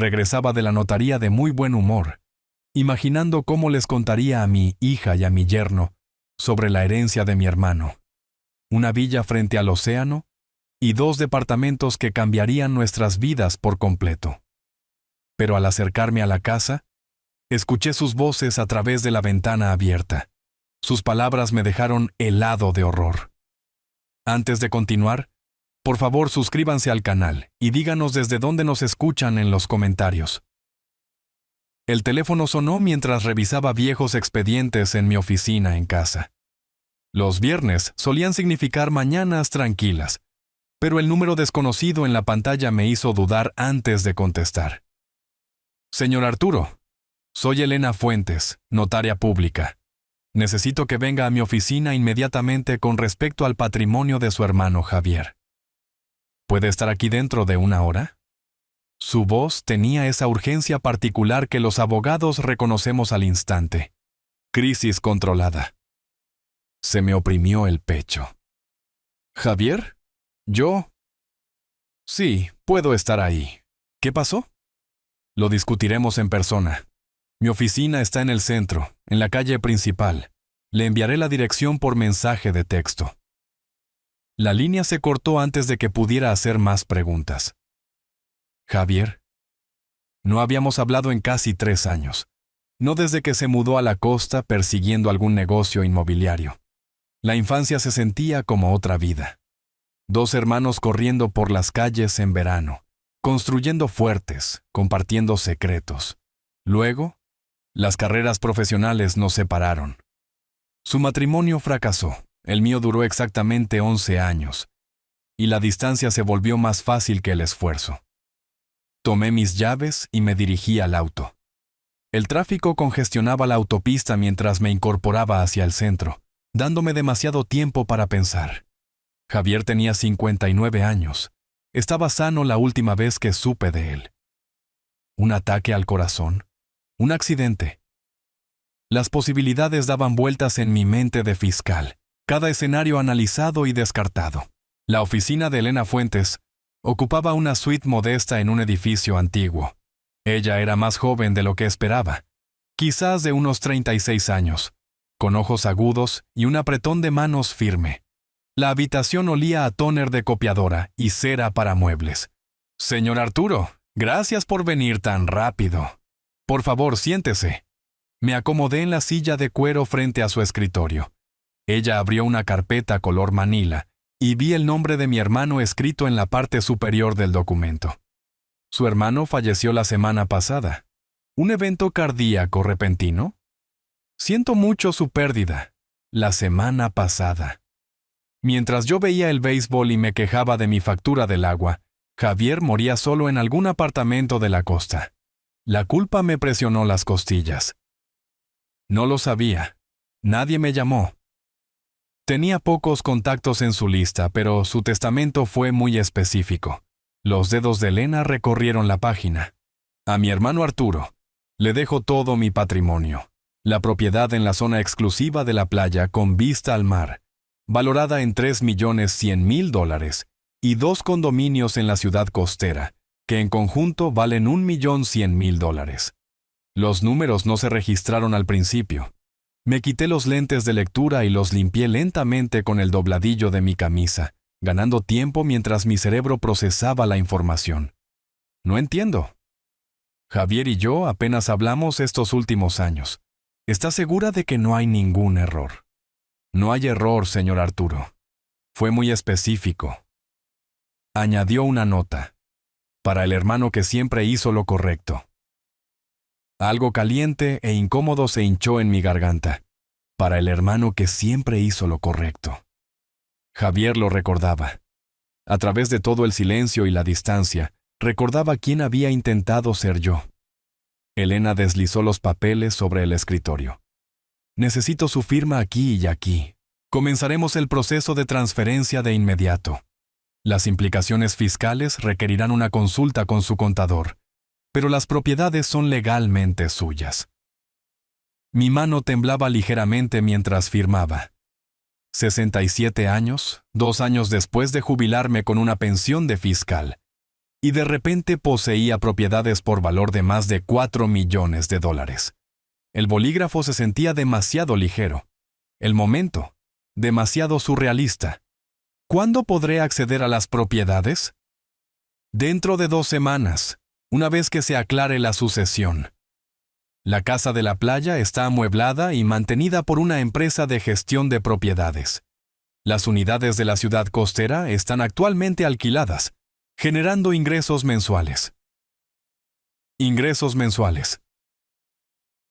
Regresaba de la notaría de muy buen humor, imaginando cómo les contaría a mi hija y a mi yerno sobre la herencia de mi hermano, una villa frente al océano y 2 departamentos que cambiarían nuestras vidas por completo. Pero al acercarme a la casa, escuché sus voces a través de la ventana abierta. Sus palabras me dejaron helado de horror. Antes de continuar, por favor suscríbanse al canal y díganos desde dónde nos escuchan en los comentarios. El teléfono sonó mientras revisaba viejos expedientes en mi oficina en casa. Los viernes solían significar mañanas tranquilas, pero el número desconocido en la pantalla me hizo dudar antes de contestar. Señor Arturo, soy Elena Fuentes, notaria pública. Necesito que venga a mi oficina inmediatamente con respecto al patrimonio de su hermano Javier. ¿Puede estar aquí dentro de 1 hora? Su voz tenía esa urgencia particular que los abogados reconocemos al instante. Crisis controlada. Se me oprimió el pecho. ¿Javier? ¿Yo? Sí, puedo estar ahí. ¿Qué pasó? Lo discutiremos en persona. Mi oficina está en el centro, en la calle principal. Le enviaré la dirección por mensaje de texto. La línea se cortó antes de que pudiera hacer más preguntas. Javier. No habíamos hablado en casi 3 años. No desde que se mudó a la costa persiguiendo algún negocio inmobiliario. La infancia se sentía como otra vida. 2 hermanos corriendo por las calles en verano, construyendo fuertes, compartiendo secretos. Luego, las carreras profesionales nos separaron. Su matrimonio fracasó, el mío duró exactamente 11 años, y la distancia se volvió más fácil que el esfuerzo. Tomé mis llaves y me dirigí al auto. El tráfico congestionaba la autopista mientras me incorporaba hacia el centro, dándome demasiado tiempo para pensar. Javier tenía 59 años. Estaba sano la última vez que supe de él. ¿Un ataque al corazón? ¿Un accidente? Las posibilidades daban vueltas en mi mente de fiscal, cada escenario analizado y descartado. La oficina de Elena Fuentes ocupaba una suite modesta en un edificio antiguo. Ella era más joven de lo que esperaba, quizás de unos 36 años, con ojos agudos y un apretón de manos firme. La habitación olía a tóner de copiadora y cera para muebles. Señor Arturo, gracias por venir tan rápido. Por favor, siéntese. Me acomodé en la silla de cuero frente a su escritorio. Ella abrió una carpeta color manila y vi el nombre de mi hermano escrito en la parte superior del documento. Su hermano falleció la semana pasada. ¿Un evento cardíaco repentino? Siento mucho su pérdida. La semana pasada. Mientras yo veía el béisbol y me quejaba de mi factura del agua, Javier moría solo en algún apartamento de la costa. La culpa me presionó las costillas. No lo sabía. Nadie me llamó. Tenía pocos contactos en su lista, pero su testamento fue muy específico. Los dedos de Elena recorrieron la página. A mi hermano Arturo le dejo todo mi patrimonio. La propiedad en la zona exclusiva de la playa con vista al mar, valorada en $3.100.000, y 2 condominios en la ciudad costera, que en conjunto valen $1.100.000. Los números no se registraron al principio. Me quité los lentes de lectura y los limpié lentamente con el dobladillo de mi camisa, ganando tiempo mientras mi cerebro procesaba la información. No entiendo. Javier y yo apenas hablamos estos últimos años. ¿Está segura de que no hay ningún error? No hay error, señor Arturo. Fue muy específico. Añadió una nota. Para el hermano que siempre hizo lo correcto. Algo caliente e incómodo se hinchó en mi garganta. Para el hermano que siempre hizo lo correcto. Javier lo recordaba. A través de todo el silencio y la distancia, recordaba quién había intentado ser yo. Elena deslizó los papeles sobre el escritorio. Necesito su firma aquí y aquí. Comenzaremos el proceso de transferencia de inmediato. Las implicaciones fiscales requerirán una consulta con su contador, pero las propiedades son legalmente suyas. Mi mano temblaba ligeramente mientras firmaba. 67 años, 2 años después de jubilarme con una pensión de fiscal. y de repente poseía propiedades por valor de más de $4 millones. El bolígrafo se sentía demasiado ligero. El momento, demasiado surrealista. ¿Cuándo podré acceder a las propiedades? Dentro de 2 semanas, una vez que se aclare la sucesión. La casa de la playa está amueblada y mantenida por una empresa de gestión de propiedades. Las unidades de la ciudad costera están actualmente alquiladas, generando ingresos mensuales. Ingresos mensuales.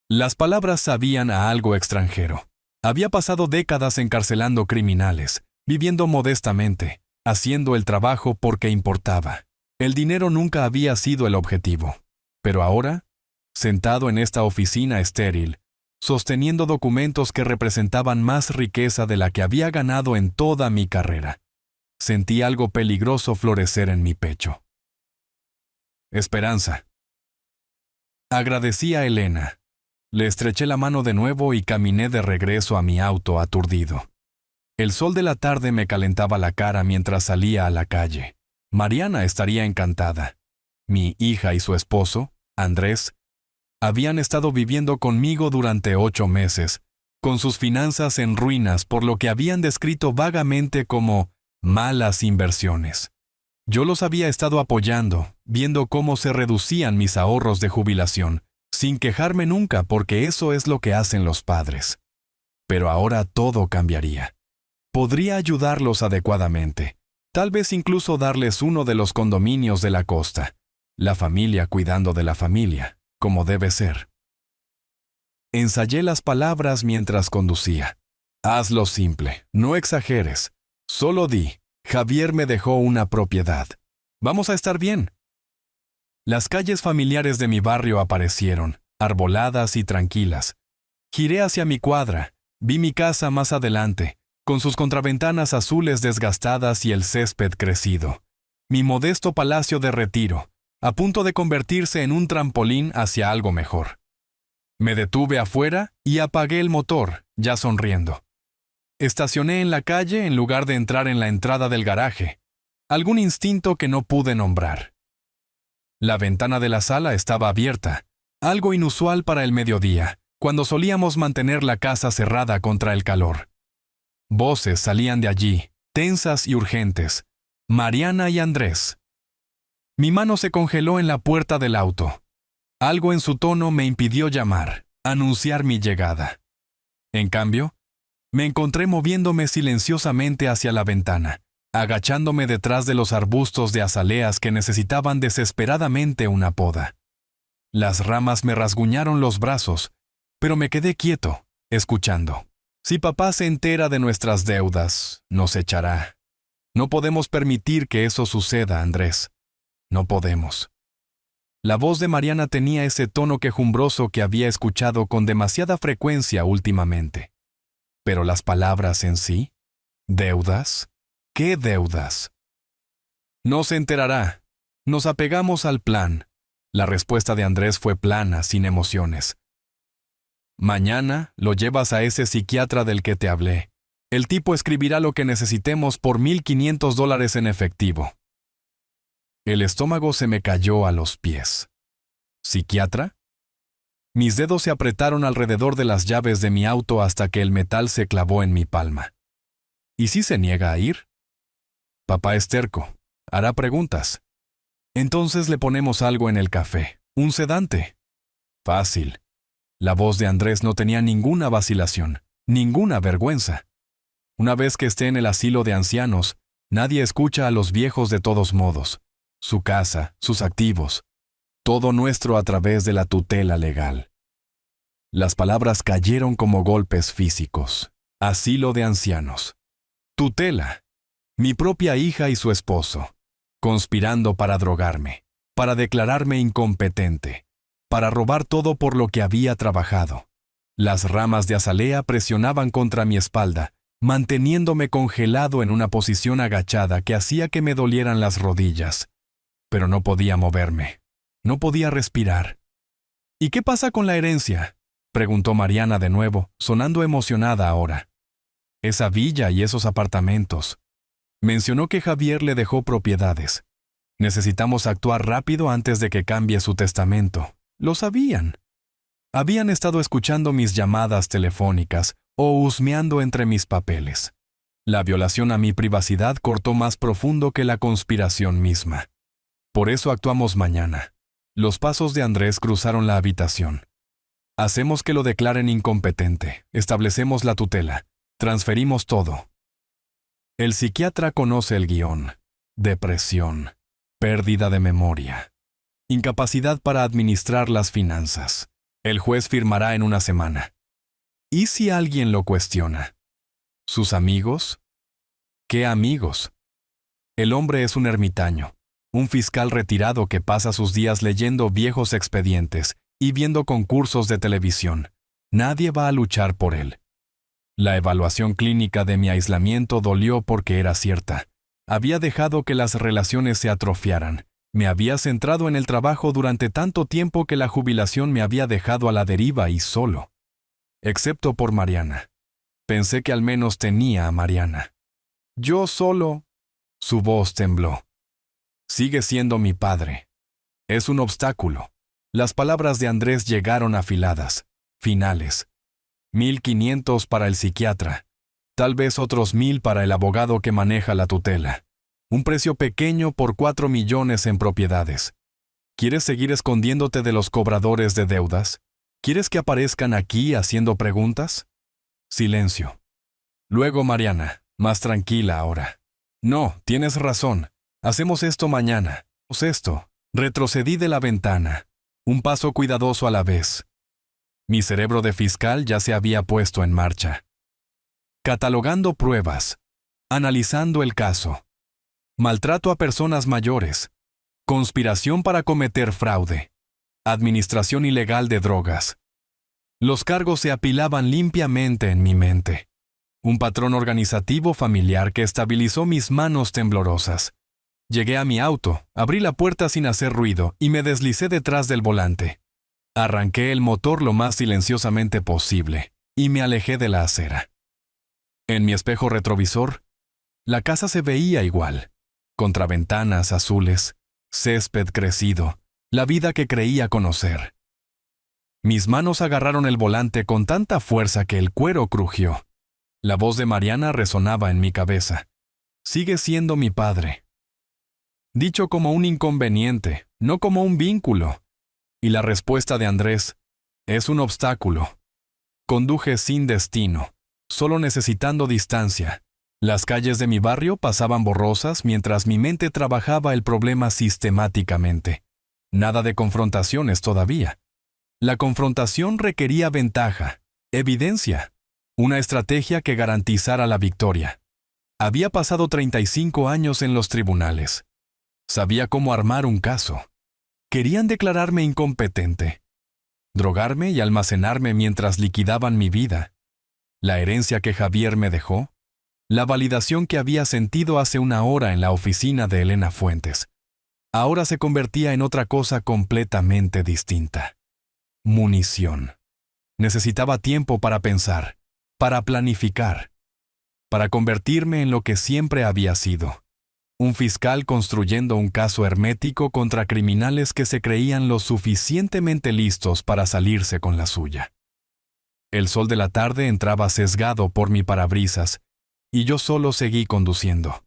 Las palabras sabían a algo extranjero. Había pasado décadas encarcelando criminales, viviendo modestamente, haciendo el trabajo porque importaba. El dinero nunca había sido el objetivo. Pero ahora, sentado en esta oficina estéril, sosteniendo documentos que representaban más riqueza de la que había ganado en toda mi carrera, sentí algo peligroso florecer en mi pecho. Esperanza. Agradecí a Elena. Le estreché la mano de nuevo y caminé de regreso a mi auto aturdido. El sol de la tarde me calentaba la cara mientras salía a la calle. Mariana estaría encantada. Mi hija y su esposo, Andrés, habían estado viviendo conmigo durante 8 meses, con sus finanzas en ruinas por lo que habían descrito vagamente como malas inversiones. Yo los había estado apoyando, viendo cómo se reducían mis ahorros de jubilación, sin quejarme nunca porque eso es lo que hacen los padres. Pero ahora todo cambiaría. Podría ayudarlos adecuadamente, tal vez incluso darles uno de los condominios de la costa, la familia cuidando de la familia, como debe ser. Ensayé las palabras mientras conducía. Hazlo simple, no exageres. Solo di, Javier me dejó una propiedad. Vamos a estar bien. Las calles familiares de mi barrio aparecieron, arboladas y tranquilas. Giré hacia mi cuadra, vi mi casa más adelante, con sus contraventanas azules desgastadas y el césped crecido. Mi modesto palacio de retiro, a punto de convertirse en un trampolín hacia algo mejor. Me detuve afuera y apagué el motor, ya sonriendo. Estacioné en la calle en lugar de entrar en la entrada del garaje, algún instinto que no pude nombrar. La ventana de la sala estaba abierta, algo inusual para el mediodía, cuando solíamos mantener la casa cerrada contra el calor. Voces salían de allí, tensas y urgentes. Mariana y Andrés. Mi mano se congeló en la puerta del auto. Algo en su tono me impidió llamar, anunciar mi llegada. En cambio, me encontré moviéndome silenciosamente hacia la ventana, agachándome detrás de los arbustos de azaleas que necesitaban desesperadamente una poda. Las ramas me rasguñaron los brazos, pero me quedé quieto, escuchando. Si papá se entera de nuestras deudas, nos echará. No podemos permitir que eso suceda, Andrés. No podemos. La voz de Mariana tenía ese tono quejumbroso que había escuchado con demasiada frecuencia últimamente. Pero las palabras en sí, ¿deudas? ¿Qué deudas? No se enterará. Nos apegamos al plan. La respuesta de Andrés fue plana, sin emociones. Mañana lo llevas a ese psiquiatra del que te hablé. El tipo escribirá lo que necesitemos por $1,500 en efectivo. El estómago se me cayó a los pies. ¿Psiquiatra? Mis dedos se apretaron alrededor de las llaves de mi auto hasta que el metal se clavó en mi palma. ¿Y si se niega a ir? Papá es terco. Hará preguntas. Entonces le ponemos algo en el café. Un sedante. Fácil. La voz de Andrés no tenía ninguna vacilación, ninguna vergüenza. Una vez que esté en el asilo de ancianos, nadie escucha a los viejos de todos modos. Su casa, sus activos. Todo nuestro a través de la tutela legal. Las palabras cayeron como golpes físicos. Asilo de ancianos. Tutela. Mi propia hija y su esposo. Conspirando para drogarme, para declararme incompetente, para robar todo por lo que había trabajado. Las ramas de azalea presionaban contra mi espalda, manteniéndome congelado en una posición agachada que hacía que me dolieran las rodillas. Pero no podía moverme. No podía respirar. ¿Y qué pasa con la herencia?, preguntó Mariana de nuevo, sonando emocionada ahora. Esa villa y esos apartamentos. Mencionó que Javier le dejó propiedades. Necesitamos actuar rápido antes de que cambie su testamento. Lo sabían. Habían estado escuchando mis llamadas telefónicas o husmeando entre mis papeles. La violación a mi privacidad cortó más profundo que la conspiración misma. Por eso actuamos mañana. Los pasos de Andrés cruzaron la habitación. Hacemos que lo declaren incompetente, establecemos la tutela, transferimos todo. El psiquiatra conoce el guión. Depresión, pérdida de memoria, incapacidad para administrar las finanzas. El juez firmará en una semana. ¿Y si alguien lo cuestiona? ¿Sus amigos? ¿Qué amigos? El hombre es un ermitaño, un fiscal retirado que pasa sus días leyendo viejos expedientes y viendo concursos de televisión. Nadie va a luchar por él. La evaluación clínica de mi aislamiento dolió porque era cierta. Había dejado que las relaciones se atrofiaran. Me había centrado en el trabajo durante tanto tiempo que la jubilación me había dejado a la deriva y solo. Excepto por Mariana. Pensé que al menos tenía a Mariana. Yo solo. Su voz tembló. Sigue siendo mi padre. Es un obstáculo. Las palabras de Andrés llegaron afiladas, finales. 1,500 para el psiquiatra. Tal vez otros 1,000 para el abogado que maneja la tutela. Un precio pequeño por 4 millones en propiedades. ¿Quieres seguir escondiéndote de los cobradores de deudas? ¿Quieres que aparezcan aquí haciendo preguntas? Silencio. Luego Mariana, más tranquila ahora. No, tienes razón. Hacemos esto mañana. Esto. Retrocedí de la ventana. Un paso cuidadoso a la vez. Mi cerebro de fiscal ya se había puesto en marcha. Catalogando pruebas. Analizando el caso. Maltrato a personas mayores. Conspiración para cometer fraude. Administración ilegal de drogas. Los cargos se apilaban limpiamente en mi mente. Un patrón organizativo familiar que estabilizó mis manos temblorosas. Llegué a mi auto, abrí la puerta sin hacer ruido y me deslicé detrás del volante. Arranqué el motor lo más silenciosamente posible y me alejé de la acera. En mi espejo retrovisor, la casa se veía igual, contraventanas azules, césped crecido, la vida que creía conocer. Mis manos agarraron el volante con tanta fuerza que el cuero crujió. La voz de Mariana resonaba en mi cabeza. Sigue siendo mi padre. Dicho como un inconveniente, no como un vínculo. Y la respuesta de Andrés, es un obstáculo. Conduje sin destino, solo necesitando distancia. Las calles de mi barrio pasaban borrosas mientras mi mente trabajaba el problema sistemáticamente. Nada de confrontaciones todavía. La confrontación requería ventaja, evidencia, una estrategia que garantizara la victoria. Había pasado 35 años en los tribunales. Sabía cómo armar un caso. Querían declararme incompetente, drogarme y almacenarme mientras liquidaban mi vida. La herencia que Javier me dejó, la validación que había sentido hace una hora en la oficina de Elena Fuentes, ahora se convertía en otra cosa completamente distinta. Munición. Necesitaba tiempo para pensar, para planificar, para convertirme en lo que siempre había sido. Un fiscal construyendo un caso hermético contra criminales que se creían lo suficientemente listos para salirse con la suya. El sol de la tarde entraba sesgado por mi parabrisas, y yo solo seguí conduciendo.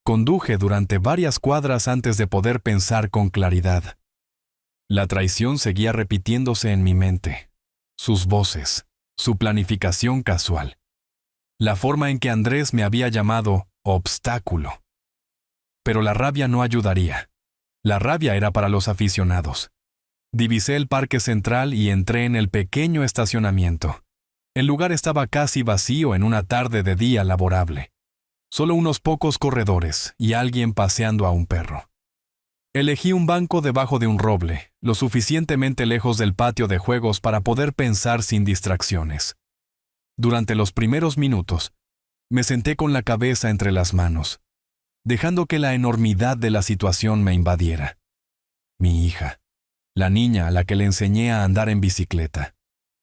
Conduje durante varias cuadras antes de poder pensar con claridad. La traición seguía repitiéndose en mi mente. Sus voces, su planificación casual. La forma en que Andrés me había llamado obstáculo. Pero la rabia no ayudaría. La rabia era para los aficionados. Divisé el parque central y entré en el pequeño estacionamiento. El lugar estaba casi vacío en una tarde de día laborable. Solo unos pocos corredores y alguien paseando a un perro. Elegí un banco debajo de un roble, lo suficientemente lejos del patio de juegos para poder pensar sin distracciones. Durante los primeros minutos, me senté con la cabeza entre las manos, dejando que la enormidad de la situación me invadiera. Mi hija, la niña a la que le enseñé a andar en bicicleta,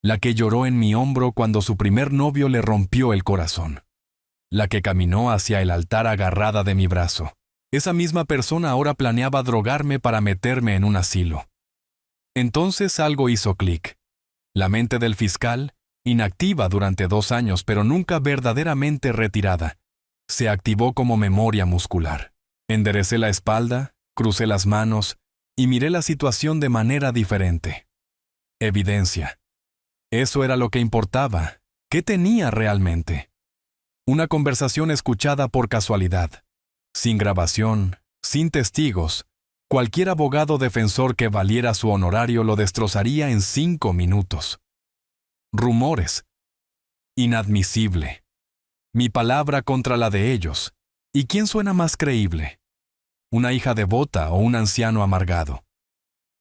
la que lloró en mi hombro cuando su primer novio le rompió el corazón, la que caminó hacia el altar agarrada de mi brazo, Esa misma persona ahora planeaba drogarme para meterme en un asilo. Entonces algo hizo clic. La mente del fiscal, inactiva durante 2 años pero nunca verdaderamente retirada, se activó como memoria muscular. Enderecé la espalda, crucé las manos y miré la situación de manera diferente. Evidencia. Eso era lo que importaba. ¿Qué tenía realmente? Una conversación escuchada por casualidad, sin grabación, sin testigos. Cualquier abogado defensor que valiera su honorario lo destrozaría en 5 minutos. Rumores. Inadmisible. Mi palabra contra la de ellos. ¿Y quién suena más creíble? ¿Una hija devota o un anciano amargado?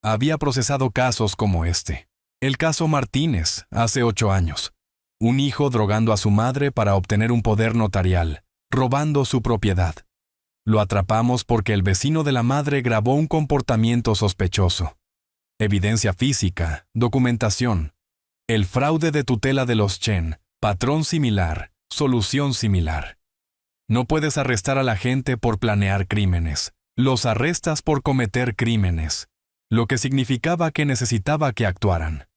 Había procesado casos como este. El caso Martínez, hace 8 años. Un hijo drogando a su madre para obtener un poder notarial, robando su propiedad. Lo atrapamos porque el vecino de la madre grabó un comportamiento sospechoso. Evidencia física, documentación. El fraude de tutela de los Chen, patrón similar, solución similar. No puedes arrestar a la gente por planear crímenes. Los arrestas por cometer crímenes, lo que significaba que necesitaba que actuaran.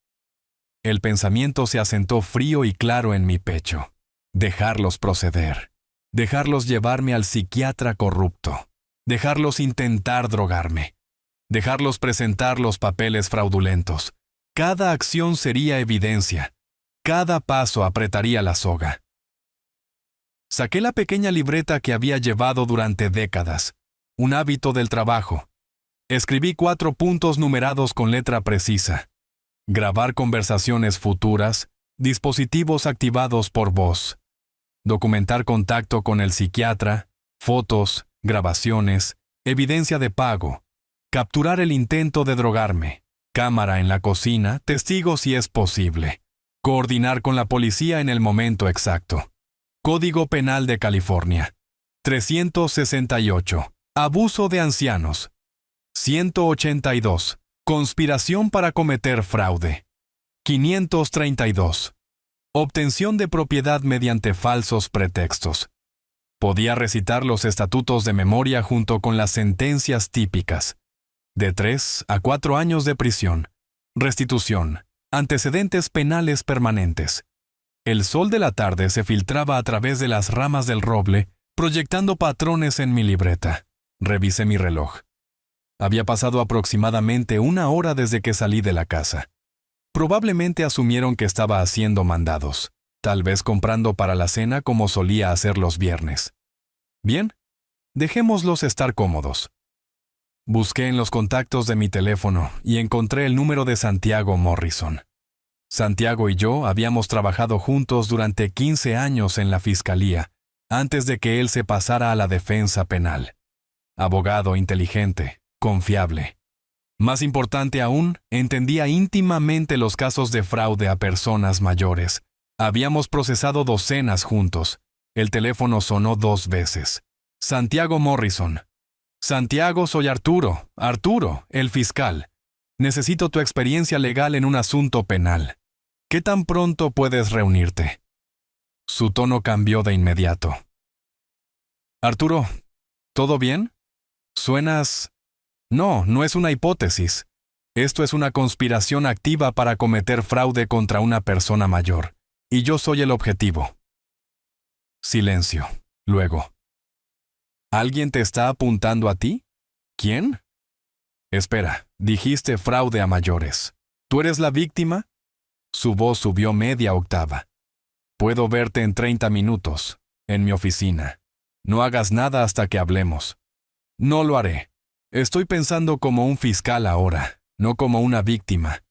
El pensamiento se asentó frío y claro en mi pecho. Dejarlos proceder. Dejarlos llevarme al psiquiatra corrupto. Dejarlos intentar drogarme. Dejarlos presentar los papeles fraudulentos. Cada acción sería evidencia. Cada paso apretaría la soga. Saqué la pequeña libreta que había llevado durante décadas, un hábito del trabajo. Escribí 4 puntos numerados con letra precisa. Grabar conversaciones futuras, dispositivos activados por voz. Documentar contacto con el psiquiatra, fotos, grabaciones, evidencia de pago. Capturar el intento de drogarme. Cámara en la cocina, testigos si es posible. Coordinar con la policía en el momento exacto. Código Penal de California. 368. Abuso de ancianos. 182. Conspiración para cometer fraude. 532. Obtención de propiedad mediante falsos pretextos. Podía recitar los estatutos de memoria junto con las sentencias típicas. De 3 a 4 años de prisión. Restitución. Antecedentes penales permanentes. El sol de la tarde se filtraba a través de las ramas del roble, proyectando patrones en mi libreta. Revisé mi reloj. Había pasado aproximadamente 1 hora desde que salí de la casa. Probablemente asumieron que estaba haciendo mandados, tal vez comprando para la cena como solía hacer los viernes. Bien, dejémoslos estar cómodos. Busqué en los contactos de mi teléfono y encontré el número de Santiago Morrison. Santiago y yo habíamos trabajado juntos durante 15 años en la fiscalía, antes de que él se pasara a la defensa penal. Abogado inteligente, confiable. Más importante aún, entendía íntimamente los casos de fraude a personas mayores. Habíamos procesado docenas juntos. El teléfono sonó 2 veces. Santiago Morrison. Santiago, soy Arturo. Arturo, el fiscal. Necesito tu experiencia legal en un asunto penal. ¿Qué tan pronto puedes reunirte? Su tono cambió de inmediato. Arturo, ¿todo bien? Suenas... No, no es una hipótesis. Esto es una conspiración activa para cometer fraude contra una persona mayor. Y yo soy el objetivo. Silencio. Luego. ¿Alguien te está apuntando a ti? ¿Quién? Espera, dijiste fraude a mayores. ¿Tú eres la víctima? Su voz subió media octava. Puedo verte en 30 minutos, en mi oficina. No hagas nada hasta que hablemos. No lo haré. Estoy pensando como un fiscal ahora, no como una víctima.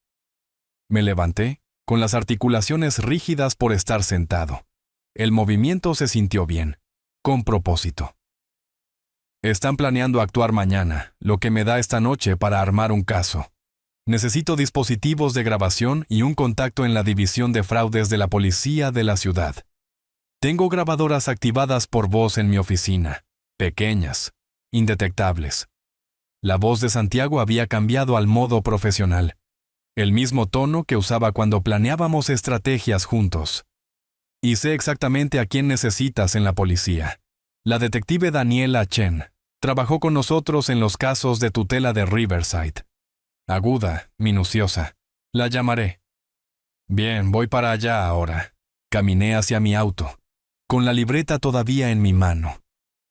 Me levanté, con las articulaciones rígidas por estar sentado. El movimiento se sintió bien, con propósito. Están planeando actuar mañana, lo que me da esta noche para armar un caso. Necesito dispositivos de grabación y un contacto en la división de fraudes de la policía de la ciudad. Tengo grabadoras activadas por voz en mi oficina, pequeñas, indetectables. La voz de Santiago había cambiado al modo profesional. El mismo tono que usaba cuando planeábamos estrategias juntos. Y sé exactamente a quién necesitas en la policía. La detective Daniela Chen, Trabajó con nosotros en los casos de tutela de Riverside. Aguda, minuciosa. La llamaré. Bien, voy para allá ahora. Caminé hacia mi auto, con la libreta todavía en mi mano.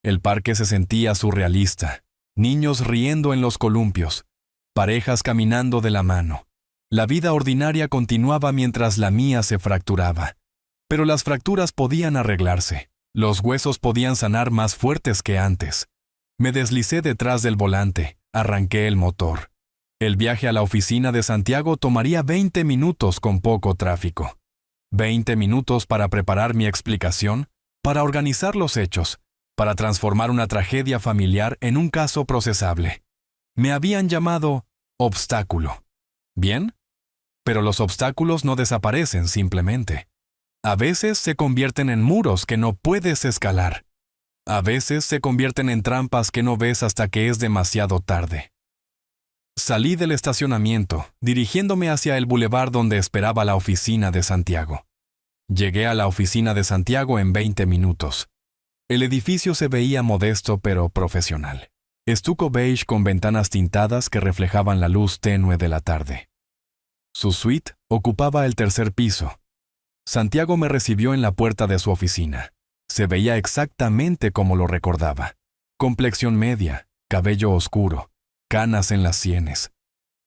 El parque se sentía surrealista. Niños riendo en los columpios, parejas caminando de la mano. La vida ordinaria continuaba mientras la mía se fracturaba. Pero las fracturas podían arreglarse. Los huesos podían sanar más fuertes que antes. Me deslicé detrás del volante, arranqué el motor. El viaje a la oficina de Santiago tomaría 20 minutos con poco tráfico. 20 minutos para preparar mi explicación, para organizar los hechos, para transformar una tragedia familiar en un caso procesable. Me habían llamado obstáculo. ¿Bien? Pero los obstáculos no desaparecen simplemente. A veces se convierten en muros que no puedes escalar. A veces se convierten en trampas que no ves hasta que es demasiado tarde. Salí del estacionamiento, dirigiéndome hacia el bulevar donde esperaba la oficina de Santiago. Llegué a la oficina de Santiago en 20 minutos. El edificio se veía modesto pero profesional. Estuco beige con ventanas tintadas que reflejaban la luz tenue de la tarde. Su suite ocupaba el tercer piso. Santiago me recibió en la puerta de su oficina. Se veía exactamente como lo recordaba. Complexión media, cabello oscuro, canas en las sienes,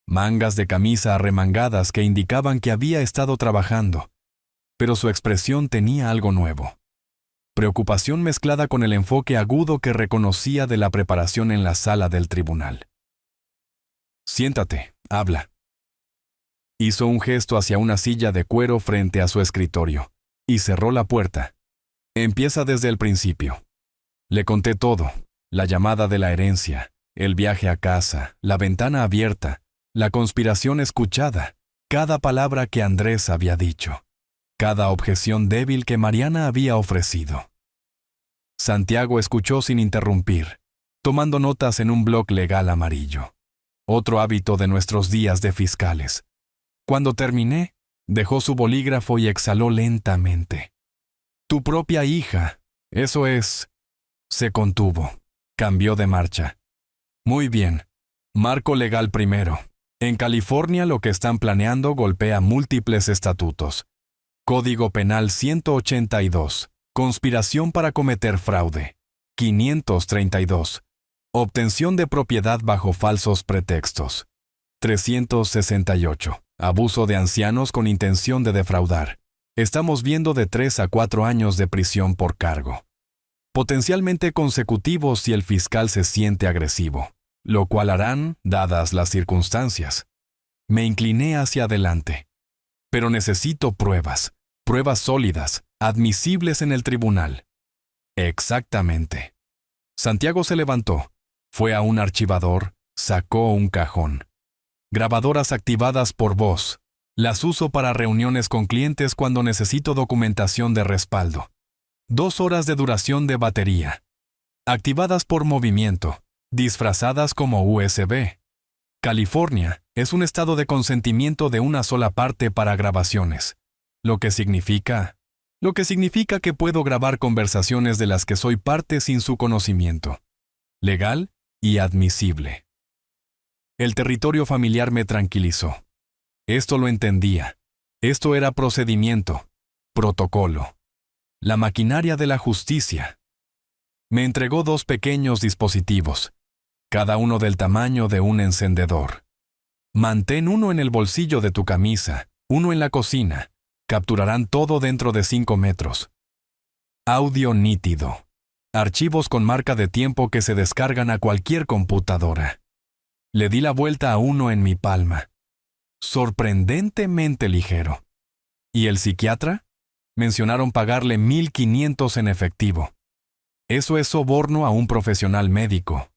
mangas de camisa arremangadas que indicaban que había estado trabajando. Pero su expresión tenía algo nuevo. Preocupación mezclada con el enfoque agudo que reconocía de la preparación en la sala del tribunal. Siéntate, habla. Hizo un gesto hacia una silla de cuero frente a su escritorio y cerró la puerta. Empieza desde el principio. Le conté todo, la llamada de la herencia, el viaje a casa, la ventana abierta, la conspiración escuchada, cada palabra que Andrés había dicho, cada objeción débil que Mariana había ofrecido. Santiago escuchó sin interrumpir, tomando notas en un bloc legal amarillo. Otro hábito de nuestros días de fiscales. Cuando terminé, dejó su bolígrafo y exhaló lentamente. Tu propia hija, eso es. Se contuvo. Cambió de marcha. Muy bien. Marco legal primero. En California lo que están planeando golpea múltiples estatutos. Código Penal 182. Conspiración para cometer fraude. 532. Obtención de propiedad bajo falsos pretextos. 368. Abuso de ancianos con intención de defraudar. Estamos viendo de 3 a 4 años de prisión por cargo. Potencialmente consecutivos si el fiscal se siente agresivo, lo cual harán, dadas las circunstancias. Me incliné hacia adelante. Pero necesito pruebas sólidas, admisibles en el tribunal. Exactamente. Santiago se levantó, fue a un archivador, sacó un cajón. Grabadoras activadas por voz. Las uso para reuniones con clientes cuando necesito documentación de respaldo. 2 horas de duración de batería. Activadas por movimiento, disfrazadas como USB. California es un estado de consentimiento de una sola parte para grabaciones, lo que significa que puedo grabar conversaciones de las que soy parte sin su conocimiento. Legal y admisible. El territorio familiar me tranquilizó. Esto lo entendía. Esto era procedimiento, protocolo. La maquinaria de la justicia. Me entregó 2 pequeños dispositivos, cada uno del tamaño de un encendedor. Mantén uno en el bolsillo de tu camisa, uno en la cocina. Capturarán todo dentro de 5 metros. Audio nítido. Archivos con marca de tiempo que se descargan a cualquier computadora. Le di la vuelta a uno en mi palma. Sorprendentemente ligero. ¿Y el psiquiatra? Mencionaron pagarle 1,500 en efectivo. Eso es soborno a un profesional médico.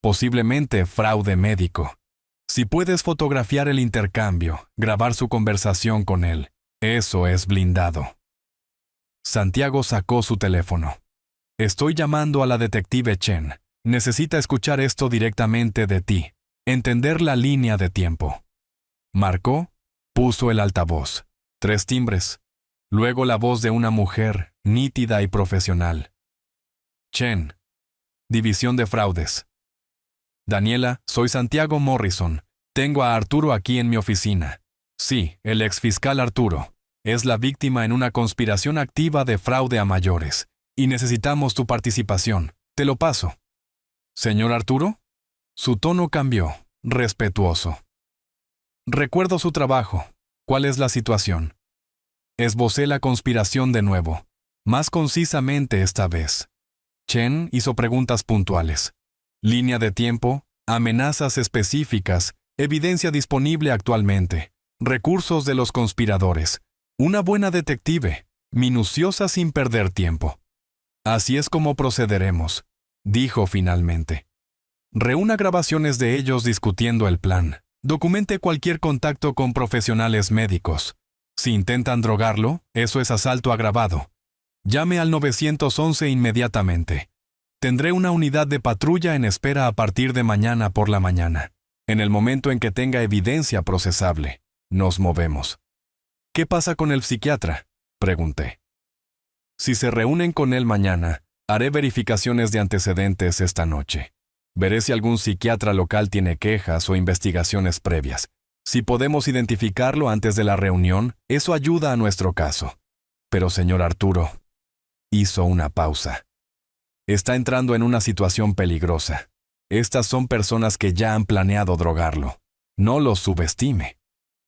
Posiblemente fraude médico. Si puedes fotografiar el intercambio, grabar su conversación con él, eso es blindado. Santiago sacó su teléfono. Estoy llamando a la detective Chen. Necesita escuchar esto directamente de ti. Entender la línea de tiempo. Marcó, puso el altavoz. 3 timbres. Luego la voz de una mujer, nítida y profesional. Chen. División de fraudes. Daniela, soy Santiago Morrison. Tengo a Arturo aquí en mi oficina. Sí, el exfiscal Arturo. Es la víctima en una conspiración activa de fraude a mayores. Y necesitamos tu participación. Te lo paso. ¿Señor Arturo? Su tono cambió, respetuoso. Recuerdo su trabajo. ¿Cuál es la situación? Esbocé la conspiración de nuevo, más concisamente esta vez. Chen hizo preguntas puntuales. Línea de tiempo, amenazas específicas, evidencia disponible actualmente, recursos de los conspiradores, una buena detective, minuciosa sin perder tiempo. Así es como procederemos, dijo finalmente. Reúna grabaciones de ellos discutiendo el plan. Documente cualquier contacto con profesionales médicos. Si intentan drogarlo, eso es asalto agravado. Llame al 911 inmediatamente. Tendré una unidad de patrulla en espera a partir de mañana por la mañana. En el momento en que tenga evidencia procesable, nos movemos. ¿Qué pasa con el psiquiatra?, pregunté. Si se reúnen con él mañana, haré verificaciones de antecedentes esta noche. Veré si algún psiquiatra local tiene quejas o investigaciones previas. Si podemos identificarlo antes de la reunión, eso ayuda a nuestro caso. Pero, señor Arturo, hizo una pausa. Está entrando en una situación peligrosa. Estas son personas que ya han planeado drogarlo. No los subestime.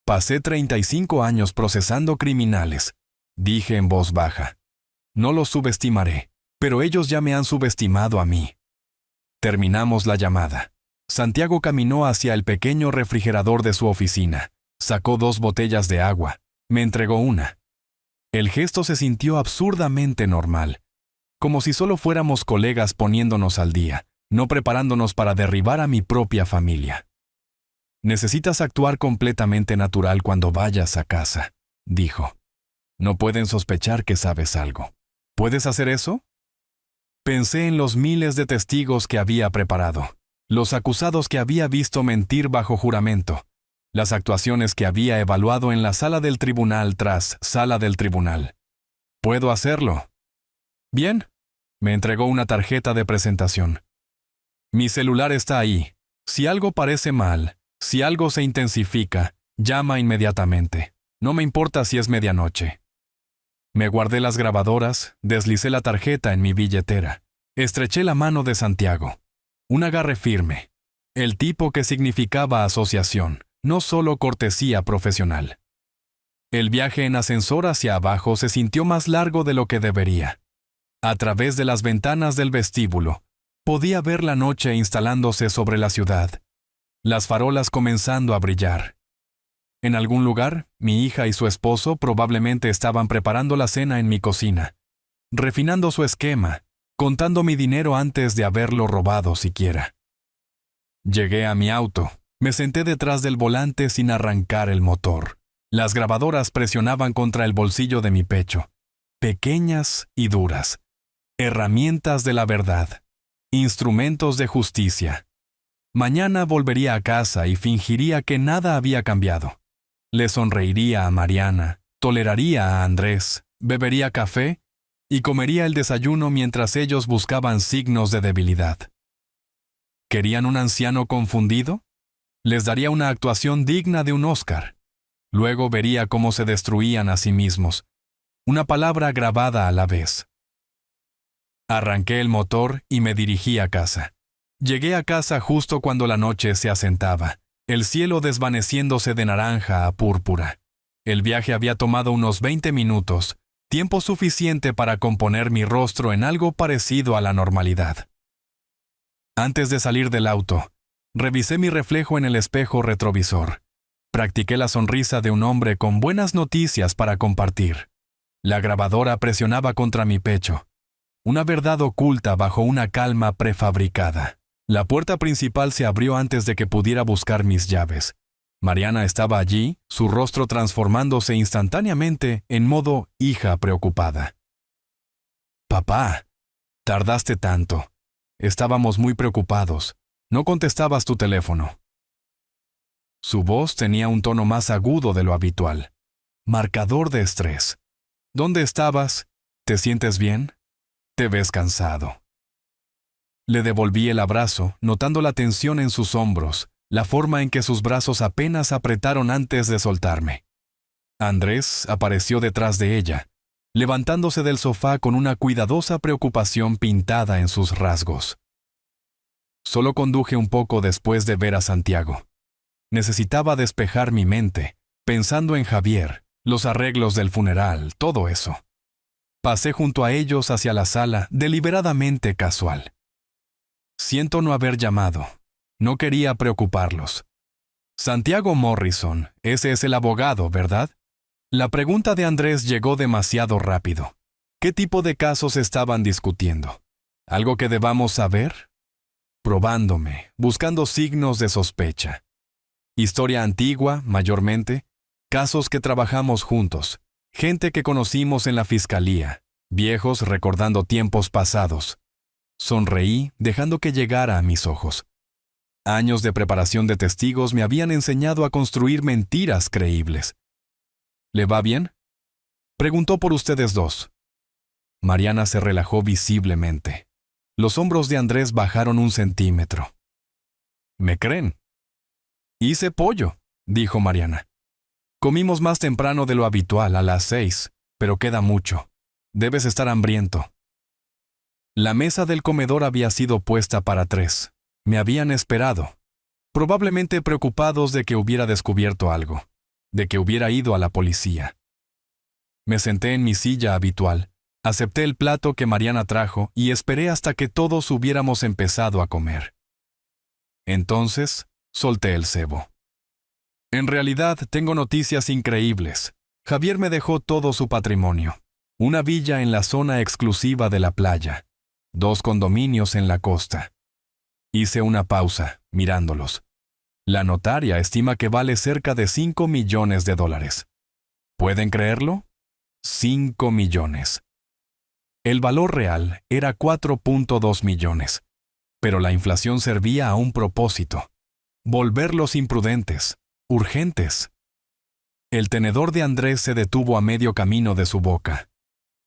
Pasé 35 años procesando criminales, dije en voz baja. No los subestimaré, pero ellos ya me han subestimado a mí. Terminamos la llamada. Santiago caminó hacia el pequeño refrigerador de su oficina, sacó 2 botellas de agua, me entregó una. El gesto se sintió absurdamente normal, como si solo fuéramos colegas poniéndonos al día, no preparándonos para derribar a mi propia familia. Necesitas actuar completamente natural cuando vayas a casa, dijo. No pueden sospechar que sabes algo. ¿Puedes hacer eso? Pensé en los miles de testigos que había preparado, los acusados que había visto mentir bajo juramento, las actuaciones que había evaluado en la sala del tribunal tras sala del tribunal. ¿Puedo hacerlo? Bien. Me entregó una tarjeta de presentación. Mi celular está ahí. Si algo parece mal, si algo se intensifica, llama inmediatamente. No me importa si es medianoche. Me guardé las grabadoras, deslicé la tarjeta en mi billetera. Estreché la mano de Santiago. Un agarre firme. El tipo que significaba asociación, no solo cortesía profesional. El viaje en ascensor hacia abajo se sintió más largo de lo que debería. A través de las ventanas del vestíbulo, podía ver la noche instalándose sobre la ciudad. Las farolas comenzando a brillar. En algún lugar, mi hija y su esposo probablemente estaban preparando la cena en mi cocina, refinando su esquema, contando mi dinero antes de haberlo robado siquiera. Llegué a mi auto, me senté detrás del volante sin arrancar el motor. Las grabadoras presionaban contra el bolsillo de mi pecho, pequeñas y duras, herramientas de la verdad, instrumentos de justicia. Mañana volvería a casa y fingiría que nada había cambiado. Le sonreiría a Mariana, toleraría a Andrés, bebería café y comería el desayuno mientras ellos buscaban signos de debilidad. ¿Querían un anciano confundido? Les daría una actuación digna de un Oscar. Luego vería cómo se destruían a sí mismos, una palabra grabada a la vez. Arranqué el motor y me dirigí a casa. Llegué a casa justo cuando la noche se asentaba, el cielo desvaneciéndose de naranja a púrpura. El viaje había tomado unos 20 minutos, tiempo suficiente para componer mi rostro en algo parecido a la normalidad. Antes de salir del auto, revisé mi reflejo en el espejo retrovisor. Practiqué la sonrisa de un hombre con buenas noticias para compartir. La grabadora presionaba contra mi pecho, una verdad oculta bajo una calma prefabricada. La puerta principal se abrió antes de que pudiera buscar mis llaves. Mariana estaba allí, su rostro transformándose instantáneamente en modo hija preocupada. «Papá, tardaste tanto. Estábamos muy preocupados. No contestabas tu teléfono». Su voz tenía un tono más agudo de lo habitual. Marcador de estrés. ¿Dónde estabas? ¿Te sientes bien? Te ves cansado. Le devolví el abrazo, notando la tensión en sus hombros, la forma en que sus brazos apenas apretaron antes de soltarme. Andrés apareció detrás de ella, levantándose del sofá con una cuidadosa preocupación pintada en sus rasgos. Solo conduje un poco después de ver a Santiago. Necesitaba despejar mi mente, pensando en Javier, los arreglos del funeral, todo eso. Pasé junto a ellos hacia la sala, deliberadamente casual. Siento no haber llamado. No quería preocuparlos. Santiago Morrison, ese es el abogado, ¿verdad? La pregunta de Andrés llegó demasiado rápido. ¿Qué tipo de casos estaban discutiendo? ¿Algo que debamos saber? Probándome, buscando signos de sospecha. Historia antigua, mayormente. Casos que trabajamos juntos. Gente que conocimos en la fiscalía. Viejos recordando tiempos pasados. Sonreí, dejando que llegara a mis ojos. Años de preparación de testigos me habían enseñado a construir mentiras creíbles. ¿Le va bien? Preguntó por ustedes dos. Mariana se relajó visiblemente. Los hombros de Andrés bajaron 1 centímetro. ¿Me creen? Hice pollo, dijo Mariana. Comimos más temprano de lo habitual, a las 6, pero queda mucho. Debes estar hambriento. La mesa del comedor había sido puesta para 3. Me habían esperado, probablemente preocupados de que hubiera descubierto algo, de que hubiera ido a la policía. Me senté en mi silla habitual, acepté el plato que Mariana trajo y esperé hasta que todos hubiéramos empezado a comer. Entonces, solté el cebo. En realidad, tengo noticias increíbles. Javier me dejó todo su patrimonio. Una villa en la zona exclusiva de la playa. 2 condominios en la costa. Hice una pausa, mirándolos. La notaria estima que vale cerca de $5 millones. ¿Pueden creerlo? 5 millones. El valor real era 4.2 millones, pero la inflación servía a un propósito: volverlos imprudentes, urgentes. El tenedor de Andrés se detuvo a medio camino de su boca.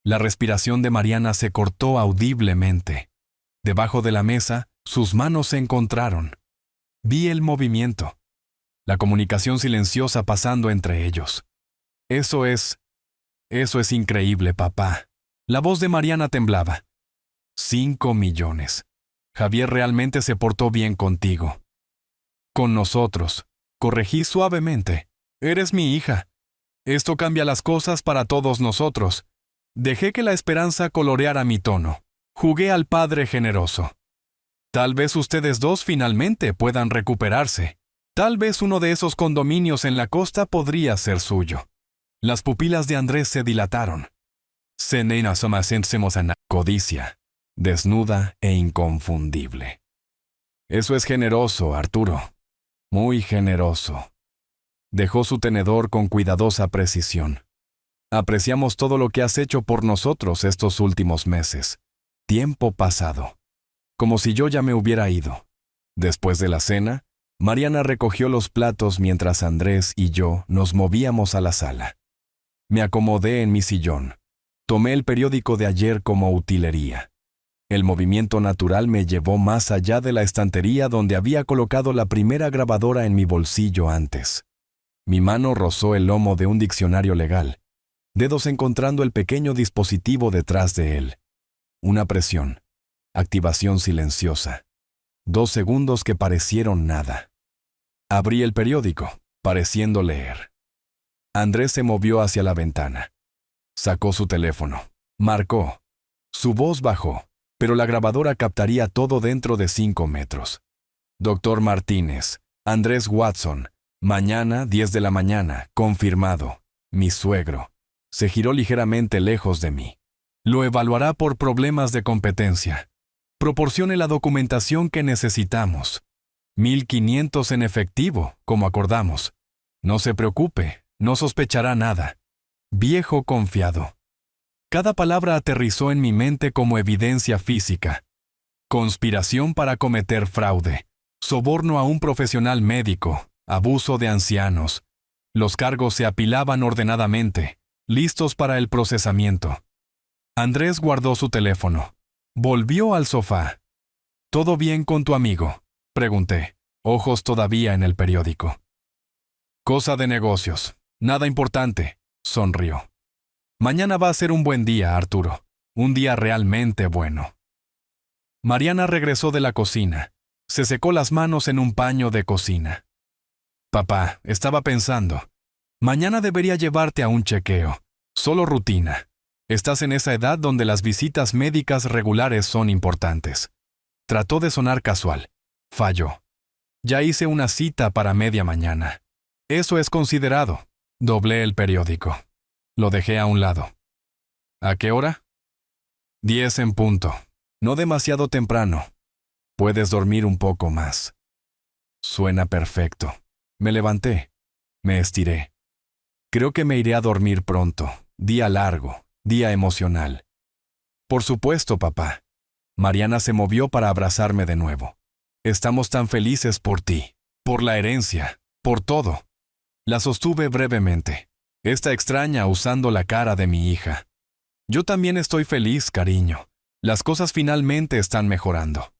La respiración de Mariana se cortó audiblemente. Debajo de la mesa, sus manos se encontraron. Vi el movimiento. La comunicación silenciosa pasando entre ellos. Eso es increíble, papá. La voz de Mariana temblaba. 5 millones. Javier realmente se portó bien contigo. Con nosotros. Corregí suavemente. Eres mi hija. Esto cambia las cosas para todos nosotros. Dejé que la esperanza coloreara mi tono. Jugué al padre generoso. Tal vez ustedes dos finalmente puedan recuperarse. Tal vez uno de esos condominios en la costa podría ser suyo. Las pupilas de Andrés se dilataron. Codicia, desnuda e inconfundible. Eso es generoso, Arturo. Muy generoso. Dejó su tenedor con cuidadosa precisión. Apreciamos todo lo que has hecho por nosotros estos últimos meses. Tiempo pasado. Como si yo ya me hubiera ido. Después de la cena, Mariana recogió los platos mientras Andrés y yo nos movíamos a la sala. Me acomodé en mi sillón. Tomé el periódico de ayer como utilería. El movimiento natural me llevó más allá de la estantería donde había colocado la primera grabadora en mi bolsillo antes. Mi mano rozó el lomo de un diccionario legal, dedos encontrando el pequeño dispositivo detrás de él. Una presión. Activación silenciosa. 2 segundos que parecieron nada. Abrí el periódico, pareciendo leer. Andrés se movió hacia la ventana. Sacó su teléfono. Marcó. Su voz bajó, pero la grabadora captaría todo dentro de 5 metros. Doctor Martínez, Andrés Watson, mañana 10 de la mañana, confirmado. Mi suegro. Se giró ligeramente lejos de mí. Lo evaluará por problemas de competencia. Proporcione la documentación que necesitamos. 1.500 en efectivo, como acordamos. No se preocupe, no sospechará nada. Viejo confiado. Cada palabra aterrizó en mi mente como evidencia física. Conspiración para cometer fraude. Soborno a un profesional médico. Abuso de ancianos. Los cargos se apilaban ordenadamente, listos para el procesamiento. Andrés guardó su teléfono. Volvió al sofá. ¿Todo bien con tu amigo?, pregunté, ojos todavía en el periódico. Cosa de negocios. Nada importante, sonrió. Mañana va a ser un buen día, Arturo. Un día realmente bueno. Mariana regresó de la cocina. Se secó las manos en un paño de cocina. Papá, estaba pensando. Mañana debería llevarte a un chequeo. Solo rutina. Estás en esa edad donde las visitas médicas regulares son importantes. Trató de sonar casual. Falló. Ya hice una cita para media mañana. Eso es considerado. Doblé el periódico. Lo dejé a un lado. ¿A qué hora? 10 en punto. No demasiado temprano. Puedes dormir un poco más. Suena perfecto. Me levanté. Me estiré. Creo que me iré a dormir pronto. Día largo. Día emocional. Por supuesto, papá. Mariana se movió para abrazarme de nuevo. Estamos tan felices por ti. Por la herencia. Por todo. La sostuve brevemente. Esta extraña usando la cara de mi hija. Yo también estoy feliz, cariño. Las cosas finalmente están mejorando.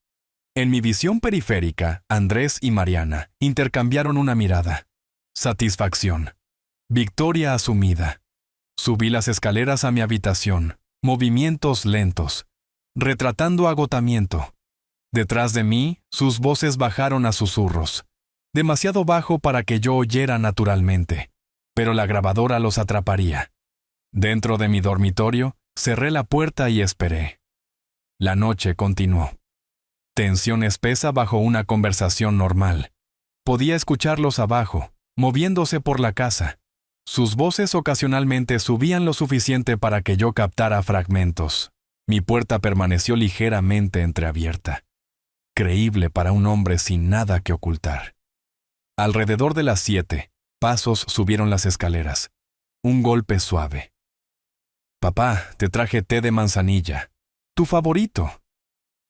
En mi visión periférica, Andrés y Mariana intercambiaron una mirada. Satisfacción. Victoria asumida. Subí las escaleras a mi habitación, movimientos lentos, retratando agotamiento. Detrás de mí, sus voces bajaron a susurros, demasiado bajo para que yo oyera naturalmente, pero la grabadora los atraparía. Dentro de mi dormitorio, cerré la puerta y esperé. La noche continuó. Tensión espesa bajo una conversación normal. Podía escucharlos abajo, moviéndose por la casa. Sus voces ocasionalmente subían lo suficiente para que yo captara fragmentos. Mi puerta permaneció ligeramente entreabierta. Creíble para un hombre sin nada que ocultar. Alrededor de las 7, pasos subieron las escaleras. Un golpe suave. Papá, te traje té de manzanilla. Tu favorito.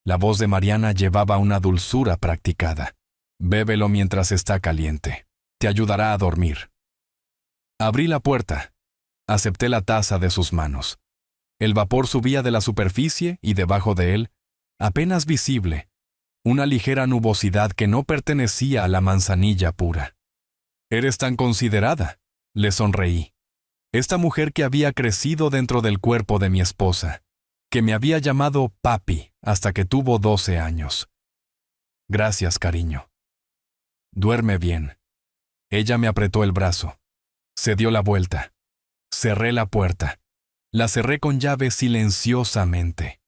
La voz de Mariana llevaba una dulzura practicada. Bébelo mientras está caliente. Te ayudará a dormir. Abrí la puerta. Acepté la taza de sus manos. El vapor subía de la superficie y debajo de él, apenas visible, una ligera nubosidad que no pertenecía a la manzanilla pura. «Eres tan considerada», le sonreí. Esta mujer que había crecido dentro del cuerpo de mi esposa, que me había llamado papi hasta que tuvo 12 años. «Gracias, cariño». «Duerme bien». Ella me apretó el brazo. Se dio la vuelta. Cerré la puerta. La cerré con llave silenciosamente.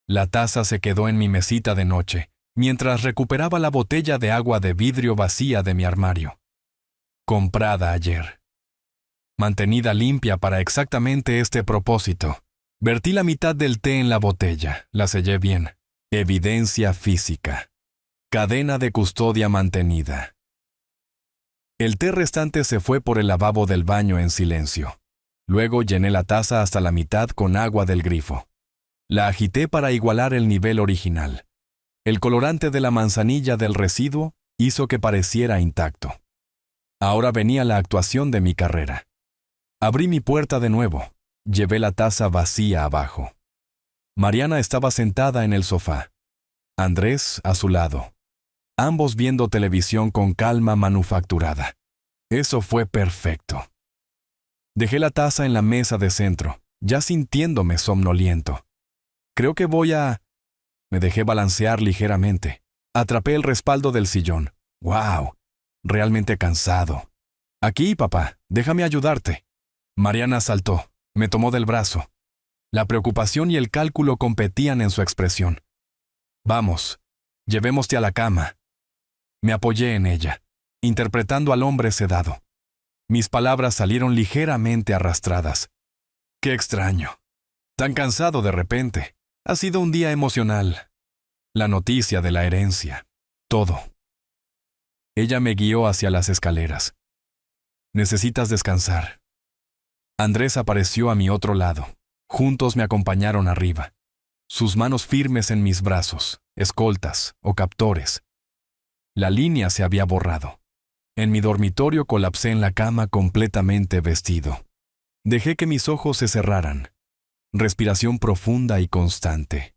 La taza se quedó en mi mesita de noche, mientras recuperaba la botella de agua de vidrio vacía de mi armario. Comprada ayer. Mantenida limpia para exactamente este propósito. Vertí la mitad del té en la botella, la sellé bien. Evidencia física. Cadena de custodia mantenida. El té restante se fue por el lavabo del baño en silencio. Luego llené la taza hasta la mitad con agua del grifo. La agité para igualar el nivel original. El colorante de la manzanilla del residuo hizo que pareciera intacto. Ahora venía la actuación de mi carrera. Abrí mi puerta de nuevo. Llevé la taza vacía abajo. Mariana estaba sentada en el sofá. Andrés a su lado. Ambos viendo televisión con calma manufacturada. Eso fue perfecto. Dejé la taza en la mesa de centro, ya sintiéndome somnoliento. Creo que voy a... Me dejé balancear ligeramente. Atrapé el respaldo del sillón. ¡Wow! Realmente cansado. Aquí, papá, déjame ayudarte. Mariana saltó, me tomó del brazo. La preocupación y el cálculo competían en su expresión. Vamos, llevémoste a la cama. Me apoyé en ella, interpretando al hombre sedado. Mis palabras salieron ligeramente arrastradas. ¡Qué extraño! Tan cansado de repente. Ha sido un día emocional. La noticia de la herencia. Todo. Ella me guió hacia las escaleras. Necesitas descansar. Andrés apareció a mi otro lado. Juntos me acompañaron arriba. Sus manos firmes en mis brazos, escoltas o captores. La línea se había borrado. En mi dormitorio colapsé en la cama completamente vestido. Dejé que mis ojos se cerraran. Respiración profunda y constante.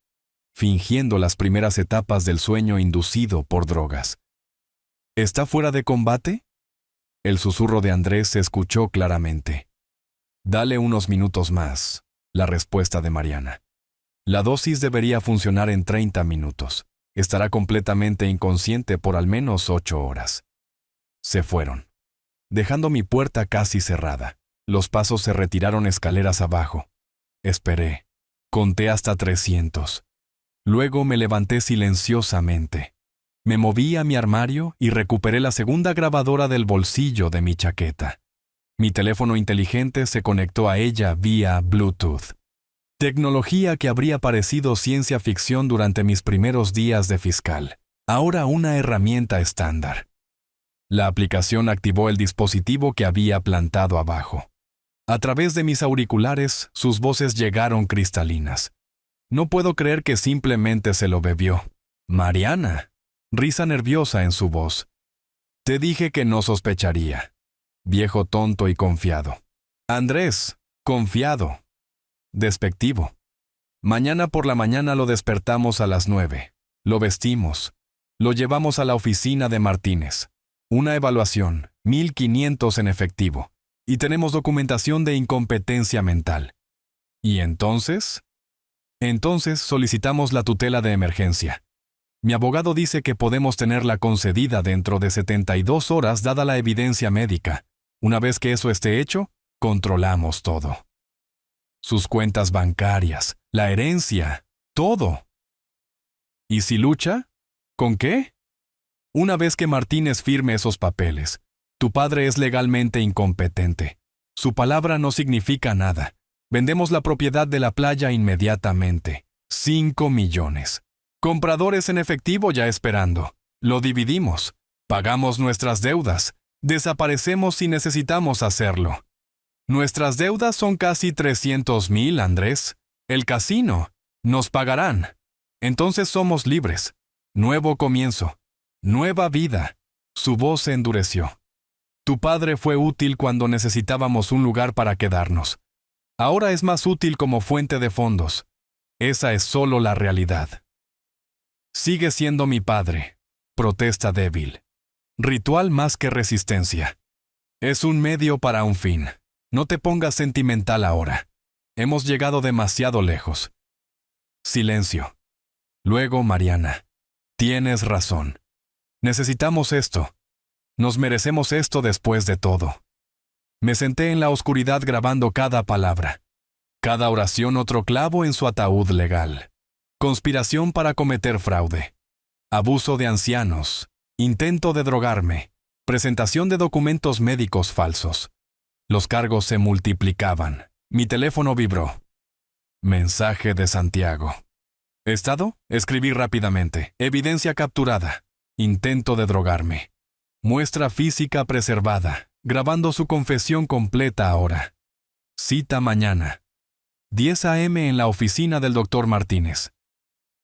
fingiendo las primeras etapas del sueño inducido por drogas. ¿Está fuera de combate? El susurro de Andrés se escuchó claramente. Dale unos minutos más, la respuesta de Mariana. La dosis debería funcionar en 30 minutos. Estará completamente inconsciente por al menos 8 horas. Se fueron, dejando mi puerta casi cerrada. Los pasos se retiraron escaleras abajo. Esperé. Conté hasta 300. Luego me levanté silenciosamente. Me moví a mi armario y recuperé la segunda grabadora del bolsillo de mi chaqueta. Mi teléfono inteligente se conectó a ella vía Bluetooth. Tecnología que habría parecido ciencia ficción durante mis primeros días de fiscal. Ahora una herramienta estándar. La aplicación activó el dispositivo que había plantado abajo. A través de mis auriculares, sus voces llegaron cristalinas. No puedo creer que simplemente se lo bebió. Mariana. Risa nerviosa en su voz. Te dije que no sospecharía. Viejo tonto y confiado. Andrés, confiado. Despectivo. Mañana por la mañana lo despertamos a las 9. Lo vestimos. Lo llevamos a la oficina de Martínez. Una evaluación, 1,500 en efectivo. Y tenemos documentación de incompetencia mental. ¿Y entonces? Entonces solicitamos la tutela de emergencia. Mi abogado dice que podemos tenerla concedida dentro de 72 horas dada la evidencia médica. Una vez que eso esté hecho, controlamos todo. Sus cuentas bancarias, la herencia, todo. ¿Y si lucha? ¿Con qué? Una vez que Martínez firme esos papeles, tu padre es legalmente incompetente. Su palabra no significa nada. Vendemos la propiedad de la playa inmediatamente. 5 millones. Compradores en efectivo ya esperando. Lo dividimos. Pagamos nuestras deudas. Desaparecemos si necesitamos hacerlo. Nuestras deudas son casi 300,000, Andrés. El casino. Nos pagarán. Entonces somos libres. Nuevo comienzo. Nueva vida. Su voz se endureció. Tu padre fue útil cuando necesitábamos un lugar para quedarnos. Ahora es más útil como fuente de fondos. Esa es solo la realidad. Sigue siendo mi padre. Protesta débil. Ritual más que resistencia. Es un medio para un fin. No te pongas sentimental ahora. Hemos llegado demasiado lejos. Silencio. Luego, Mariana. Tienes razón. Necesitamos esto. Nos merecemos esto después de todo. Me senté en la oscuridad grabando cada palabra. Cada oración otro clavo en su ataúd legal. Conspiración para cometer fraude. Abuso de ancianos. Intento de drogarme. Presentación de documentos médicos falsos. Los cargos se multiplicaban. Mi teléfono vibró. Mensaje de Santiago. ¿Estado? Escribí rápidamente. Evidencia capturada. Intento de drogarme. Muestra física preservada. Grabando su confesión completa ahora. Cita mañana. 10 a.m. en la oficina del Dr. Martínez.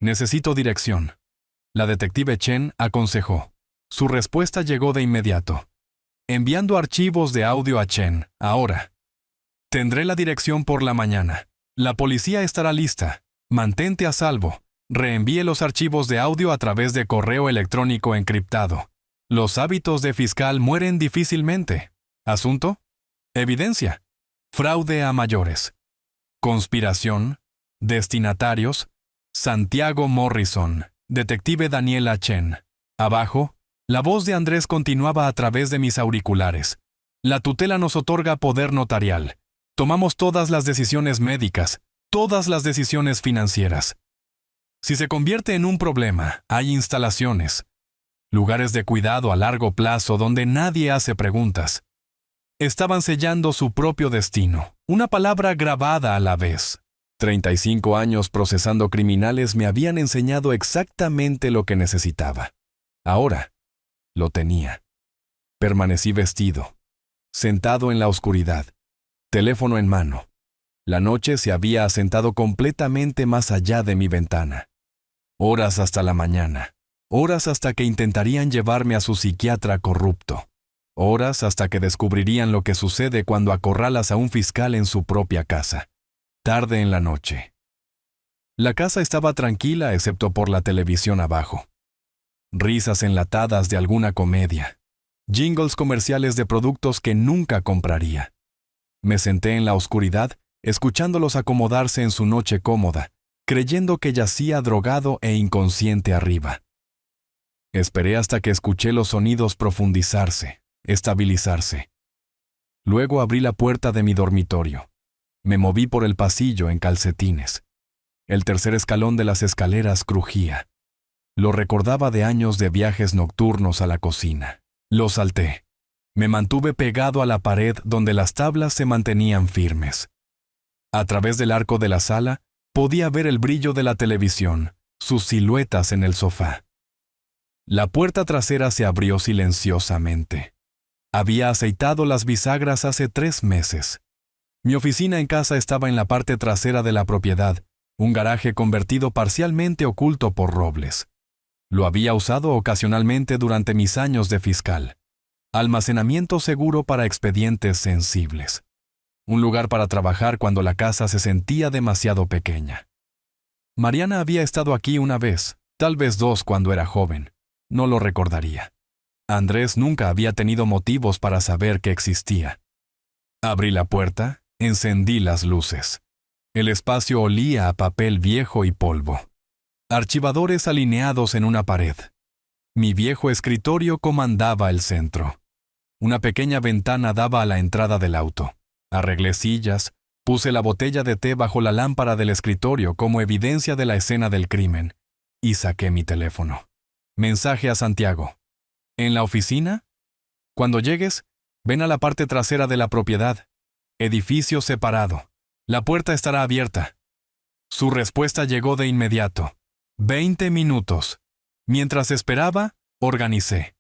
Necesito dirección. La detective Chen aconsejó. Su respuesta llegó de inmediato. Enviando archivos de audio a Chen, ahora. Tendré la dirección por la mañana. La policía estará lista. Mantente a salvo. Reenvíe los archivos de audio a través de correo electrónico encriptado. Los hábitos de fiscal mueren difícilmente. ¿Asunto? Evidencia. Fraude a mayores. Conspiración. Destinatarios. Santiago Morrison. Detective Daniela Chen. Abajo, la voz de Andrés continuaba a través de mis auriculares. La tutela nos otorga poder notarial. Tomamos todas las decisiones médicas, todas las decisiones financieras. Si se convierte en un problema, hay instalaciones. Lugares de cuidado a largo plazo donde nadie hace preguntas. Estaban sellando su propio destino, una palabra grabada a la vez. 35 años procesando criminales me habían enseñado exactamente lo que necesitaba. Ahora, lo tenía. Permanecí vestido, sentado en la oscuridad, teléfono en mano. La noche se había asentado completamente más allá de mi ventana. Horas hasta la mañana. Horas hasta que intentarían llevarme a su psiquiatra corrupto. Horas hasta que descubrirían lo que sucede cuando acorralas a un fiscal en su propia casa. Tarde en la noche. La casa estaba tranquila excepto por la televisión abajo. Risas enlatadas de alguna comedia. Jingles comerciales de productos que nunca compraría. Me senté en la oscuridad, escuchándolos acomodarse en su noche cómoda, creyendo que yacía drogado e inconsciente arriba. Esperé hasta que escuché los sonidos profundizarse, estabilizarse. Luego abrí la puerta de mi dormitorio. Me moví por el pasillo en calcetines. El tercer escalón de las escaleras crujía. Lo recordaba de años de viajes nocturnos a la cocina. Lo salté. Me mantuve pegado a la pared donde las tablas se mantenían firmes. A través del arco de la sala, podía ver el brillo de la televisión, sus siluetas en el sofá. La puerta trasera se abrió silenciosamente. Había aceitado las bisagras hace 3 meses. Mi oficina en casa estaba en la parte trasera de la propiedad, un garaje convertido parcialmente oculto por robles. Lo había usado ocasionalmente durante mis años de fiscal. Almacenamiento seguro para expedientes sensibles. Un lugar para trabajar cuando la casa se sentía demasiado pequeña. Mariana había estado aquí una vez, tal vez 2 cuando era joven. No lo recordaría. Andrés nunca había tenido motivos para saber que existía. Abrí la puerta, encendí las luces. El espacio olía a papel viejo y polvo. Archivadores alineados en una pared. Mi viejo escritorio comandaba el centro. Una pequeña ventana daba a la entrada del auto. Arreglé sillas, puse la botella de té bajo la lámpara del escritorio como evidencia de la escena del crimen, y saqué mi teléfono. Mensaje a Santiago. ¿En la oficina? Cuando llegues, ven a la parte trasera de la propiedad. Edificio separado. La puerta estará abierta. Su respuesta llegó de inmediato. 20 minutos. Mientras esperaba, organicé.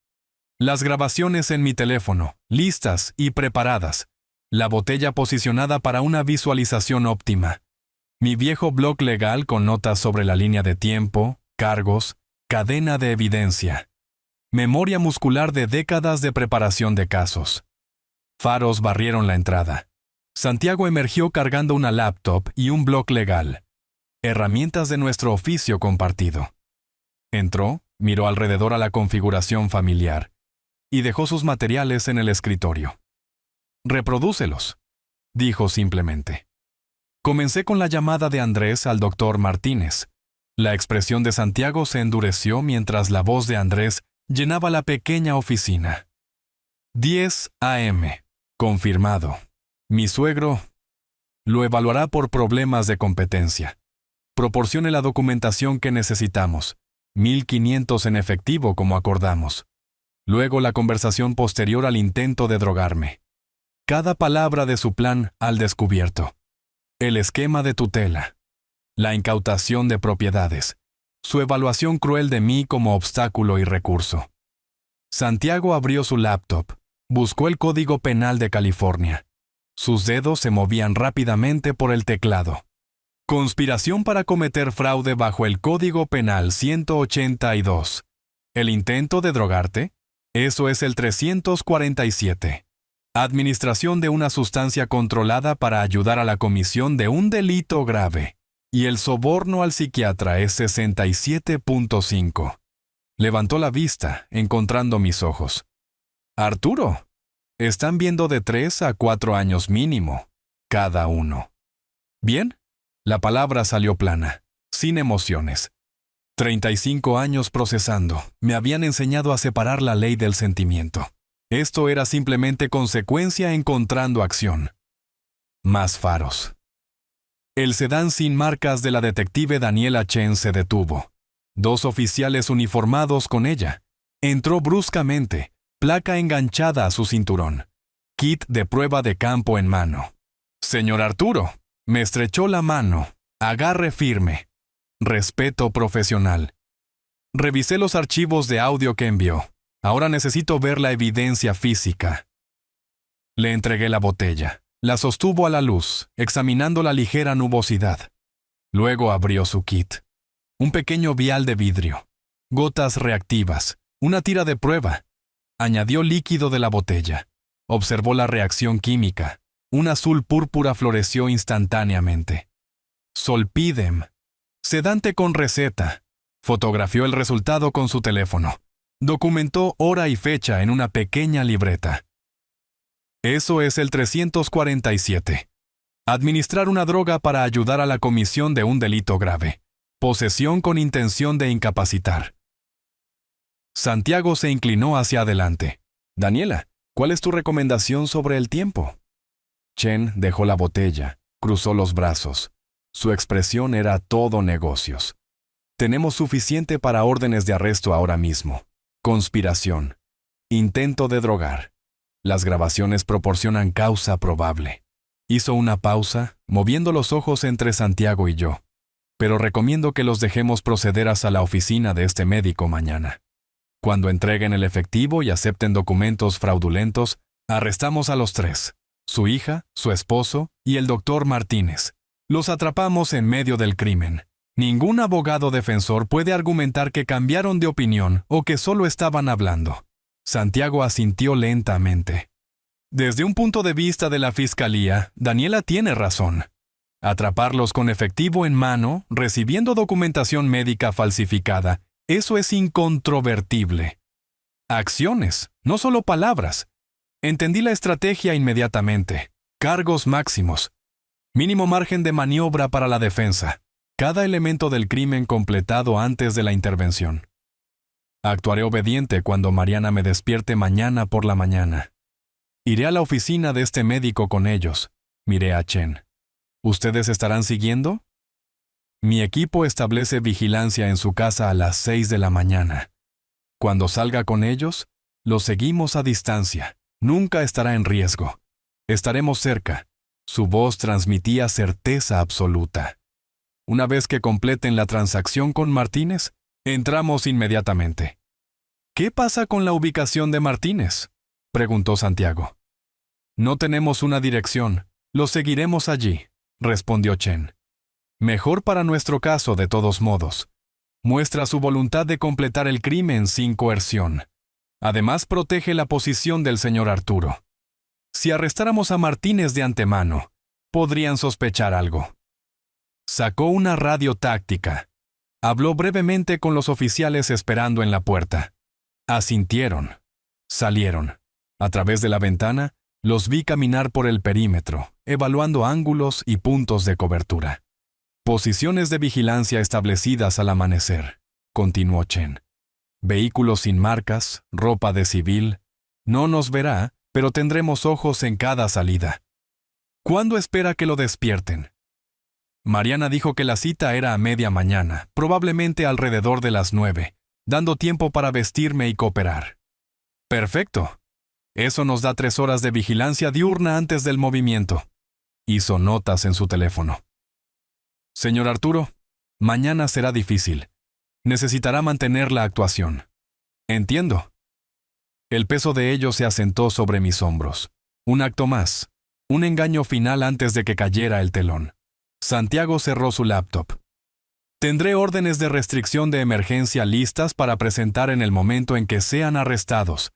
Las grabaciones en mi teléfono, listas y preparadas. La botella posicionada para una visualización óptima. Mi viejo blog legal con notas sobre la línea de tiempo, cargos, cadena de evidencia. Memoria muscular de décadas de preparación de casos. Faros barrieron la entrada. Santiago emergió cargando una laptop y un blog legal. Herramientas de nuestro oficio compartido. Entró, miró alrededor a la configuración familiar y dejó sus materiales en el escritorio. «Reprodúcelos», dijo simplemente. Comencé con la llamada de Andrés al doctor Martínez. La expresión de Santiago se endureció mientras la voz de Andrés llenaba la pequeña oficina. 10 a.m. Confirmado. Mi suegro lo evaluará por problemas de competencia. Proporcione la documentación que necesitamos. 1.500 en efectivo como acordamos. Luego la conversación posterior al intento de drogarme. Cada palabra de su plan al descubierto. El esquema de tutela. La incautación de propiedades. Su evaluación cruel de mí como obstáculo y recurso. Santiago abrió su laptop. Buscó el Código Penal de California. Sus dedos se movían rápidamente por el teclado. Conspiración para cometer fraude bajo el Código Penal 182. ¿El intento de drogarte? Eso es el 347. Administración de una sustancia controlada para ayudar a la comisión de un delito grave. Y el soborno al psiquiatra es 67.5. Levantó la vista, encontrando mis ojos. Arturo, están viendo de 3 a 4 años mínimo, cada uno. Bien, la palabra salió plana, sin emociones. 35 años procesando, me habían enseñado a separar la ley del sentimiento. Esto era simplemente consecuencia encontrando acción. Más faros. El sedán sin marcas de la detective Daniela Chen se detuvo. 2 oficiales uniformados con ella. Entró bruscamente, placa enganchada a su cinturón. Kit de prueba de campo en mano. «Señor Arturo», me estrechó la mano. «Agarre firme. Respeto profesional». Revisé los archivos de audio que envió. Ahora necesito ver la evidencia física. Le entregué la botella. La sostuvo a la luz, examinando la ligera nubosidad. Luego abrió su kit. Un pequeño vial de vidrio. Gotas reactivas. Una tira de prueba. Añadió líquido de la botella. Observó la reacción química. Un azul púrpura floreció instantáneamente. Solpidem. Sedante con receta. Fotografió el resultado con su teléfono. Documentó hora y fecha en una pequeña libreta. Eso es el 347. Administrar una droga para ayudar a la comisión de un delito grave. Posesión con intención de incapacitar. Santiago se inclinó hacia adelante. Daniela, ¿cuál es tu recomendación sobre el tiempo? Chen dejó la botella, cruzó los brazos. Su expresión era todo negocios. Tenemos suficiente para órdenes de arresto ahora mismo. Conspiración. Intento de drogar. Las grabaciones proporcionan causa probable. Hizo una pausa, moviendo los ojos entre Santiago y yo. Pero recomiendo que los dejemos proceder hasta la oficina de este médico mañana. Cuando entreguen el efectivo y acepten documentos fraudulentos, arrestamos a los 3, su hija, su esposo y el doctor Martínez. Los atrapamos en medio del crimen. Ningún abogado defensor puede argumentar que cambiaron de opinión o que solo estaban hablando. Santiago asintió lentamente. Desde un punto de vista de la fiscalía, Daniela tiene razón. Atraparlos con efectivo en mano, recibiendo documentación médica falsificada, eso es incontrovertible. Acciones, no solo palabras. Entendí la estrategia inmediatamente. Cargos máximos. Mínimo margen de maniobra para la defensa. Cada elemento del crimen completado antes de la intervención. Actuaré obediente cuando Mariana me despierte mañana por la mañana. Iré a la oficina de este médico con ellos. Miré a Chen. ¿Ustedes estarán siguiendo? Mi equipo establece vigilancia en su casa a las 6 de la mañana. Cuando salga con ellos, los seguimos a distancia. Nunca estará en riesgo. Estaremos cerca. Su voz transmitía certeza absoluta. Una vez que completen la transacción con Martínez, entramos inmediatamente. ¿Qué pasa con la ubicación de Martínez?, preguntó Santiago. No tenemos una dirección. Lo seguiremos allí, respondió Chen. Mejor para nuestro caso, de todos modos. Muestra su voluntad de completar el crimen sin coerción. Además, protege la posición del señor Arturo. Si arrestáramos a Martínez de antemano, podrían sospechar algo. Sacó una radio táctica. Habló brevemente con los oficiales esperando en la puerta. Asintieron. Salieron. A través de la ventana, los vi caminar por el perímetro, evaluando ángulos y puntos de cobertura. Posiciones de vigilancia establecidas al amanecer, continuó Chen. Vehículos sin marcas, ropa de civil. No nos verá, pero tendremos ojos en cada salida. ¿Cuándo espera que lo despierten? Mariana dijo que la cita era a media mañana, probablemente alrededor de las 9, dando tiempo para vestirme y cooperar. Perfecto. Eso nos da 3 horas de vigilancia diurna antes del movimiento. Hizo notas en su teléfono. Señor Arturo, mañana será difícil. Necesitará mantener la actuación. Entiendo. El peso de ello se asentó sobre mis hombros. Un acto más. Un engaño final antes de que cayera el telón. Santiago cerró su laptop. Tendré órdenes de restricción de emergencia listas para presentar en el momento en que sean arrestados.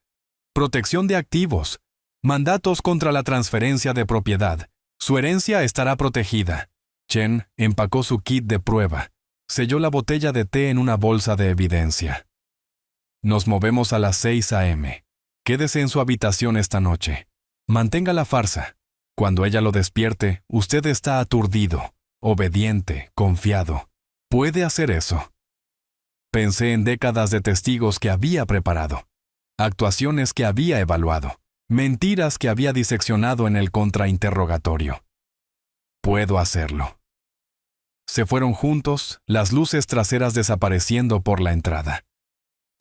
Protección de activos. Mandatos contra la transferencia de propiedad. Su herencia estará protegida. Chen empacó su kit de prueba. Selló la botella de té en una bolsa de evidencia. Nos movemos a las 6 a.m. Quédese en su habitación esta noche. Mantenga la farsa. Cuando ella lo despierte, usted está aturdido, obediente, confiado. Puede hacer eso. Pensé en décadas de testigos que había preparado, actuaciones que había evaluado, mentiras que había diseccionado en el contrainterrogatorio. Puedo hacerlo. Se fueron juntos, las luces traseras desapareciendo por la entrada.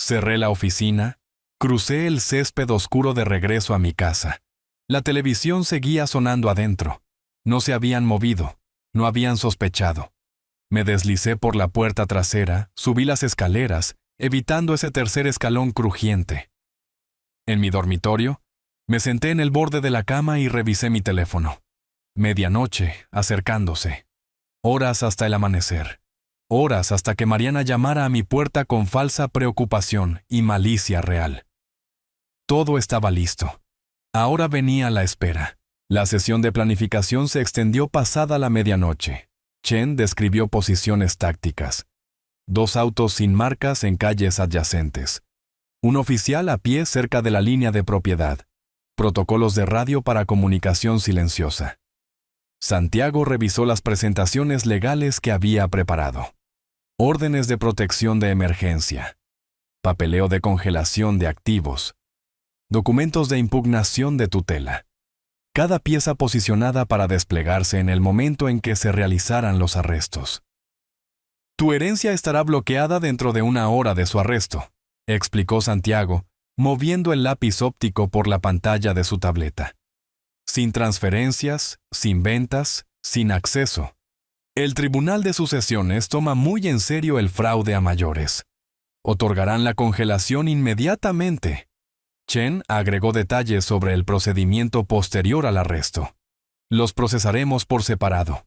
Cerré la oficina, crucé el césped oscuro de regreso a mi casa. La televisión seguía sonando adentro. No se habían movido, no habían sospechado. Me deslicé por la puerta trasera, subí las escaleras, evitando ese tercer escalón crujiente. En mi dormitorio, me senté en el borde de la cama y revisé mi teléfono. Medianoche, acercándose. Horas hasta el amanecer. Horas hasta que Mariana llamara a mi puerta con falsa preocupación y malicia real. Todo estaba listo. Ahora venía la espera. La sesión de planificación se extendió pasada la medianoche. Chen describió posiciones tácticas. 2 autos sin marcas en calles adyacentes. Un oficial a pie cerca de la línea de propiedad. Protocolos de radio para comunicación silenciosa. Santiago revisó las presentaciones legales que había preparado. Órdenes de protección de emergencia. Papeleo de congelación de activos. Documentos de impugnación de tutela. Cada pieza posicionada para desplegarse en el momento en que se realizaran los arrestos. Tu herencia estará bloqueada dentro de 1 hora de su arresto, explicó Santiago, moviendo el lápiz óptico por la pantalla de su tableta. Sin transferencias, sin ventas, sin acceso. El Tribunal de Sucesiones toma muy en serio el fraude a mayores. Otorgarán la congelación inmediatamente. Chen agregó detalles sobre el procedimiento posterior al arresto. Los procesaremos por separado.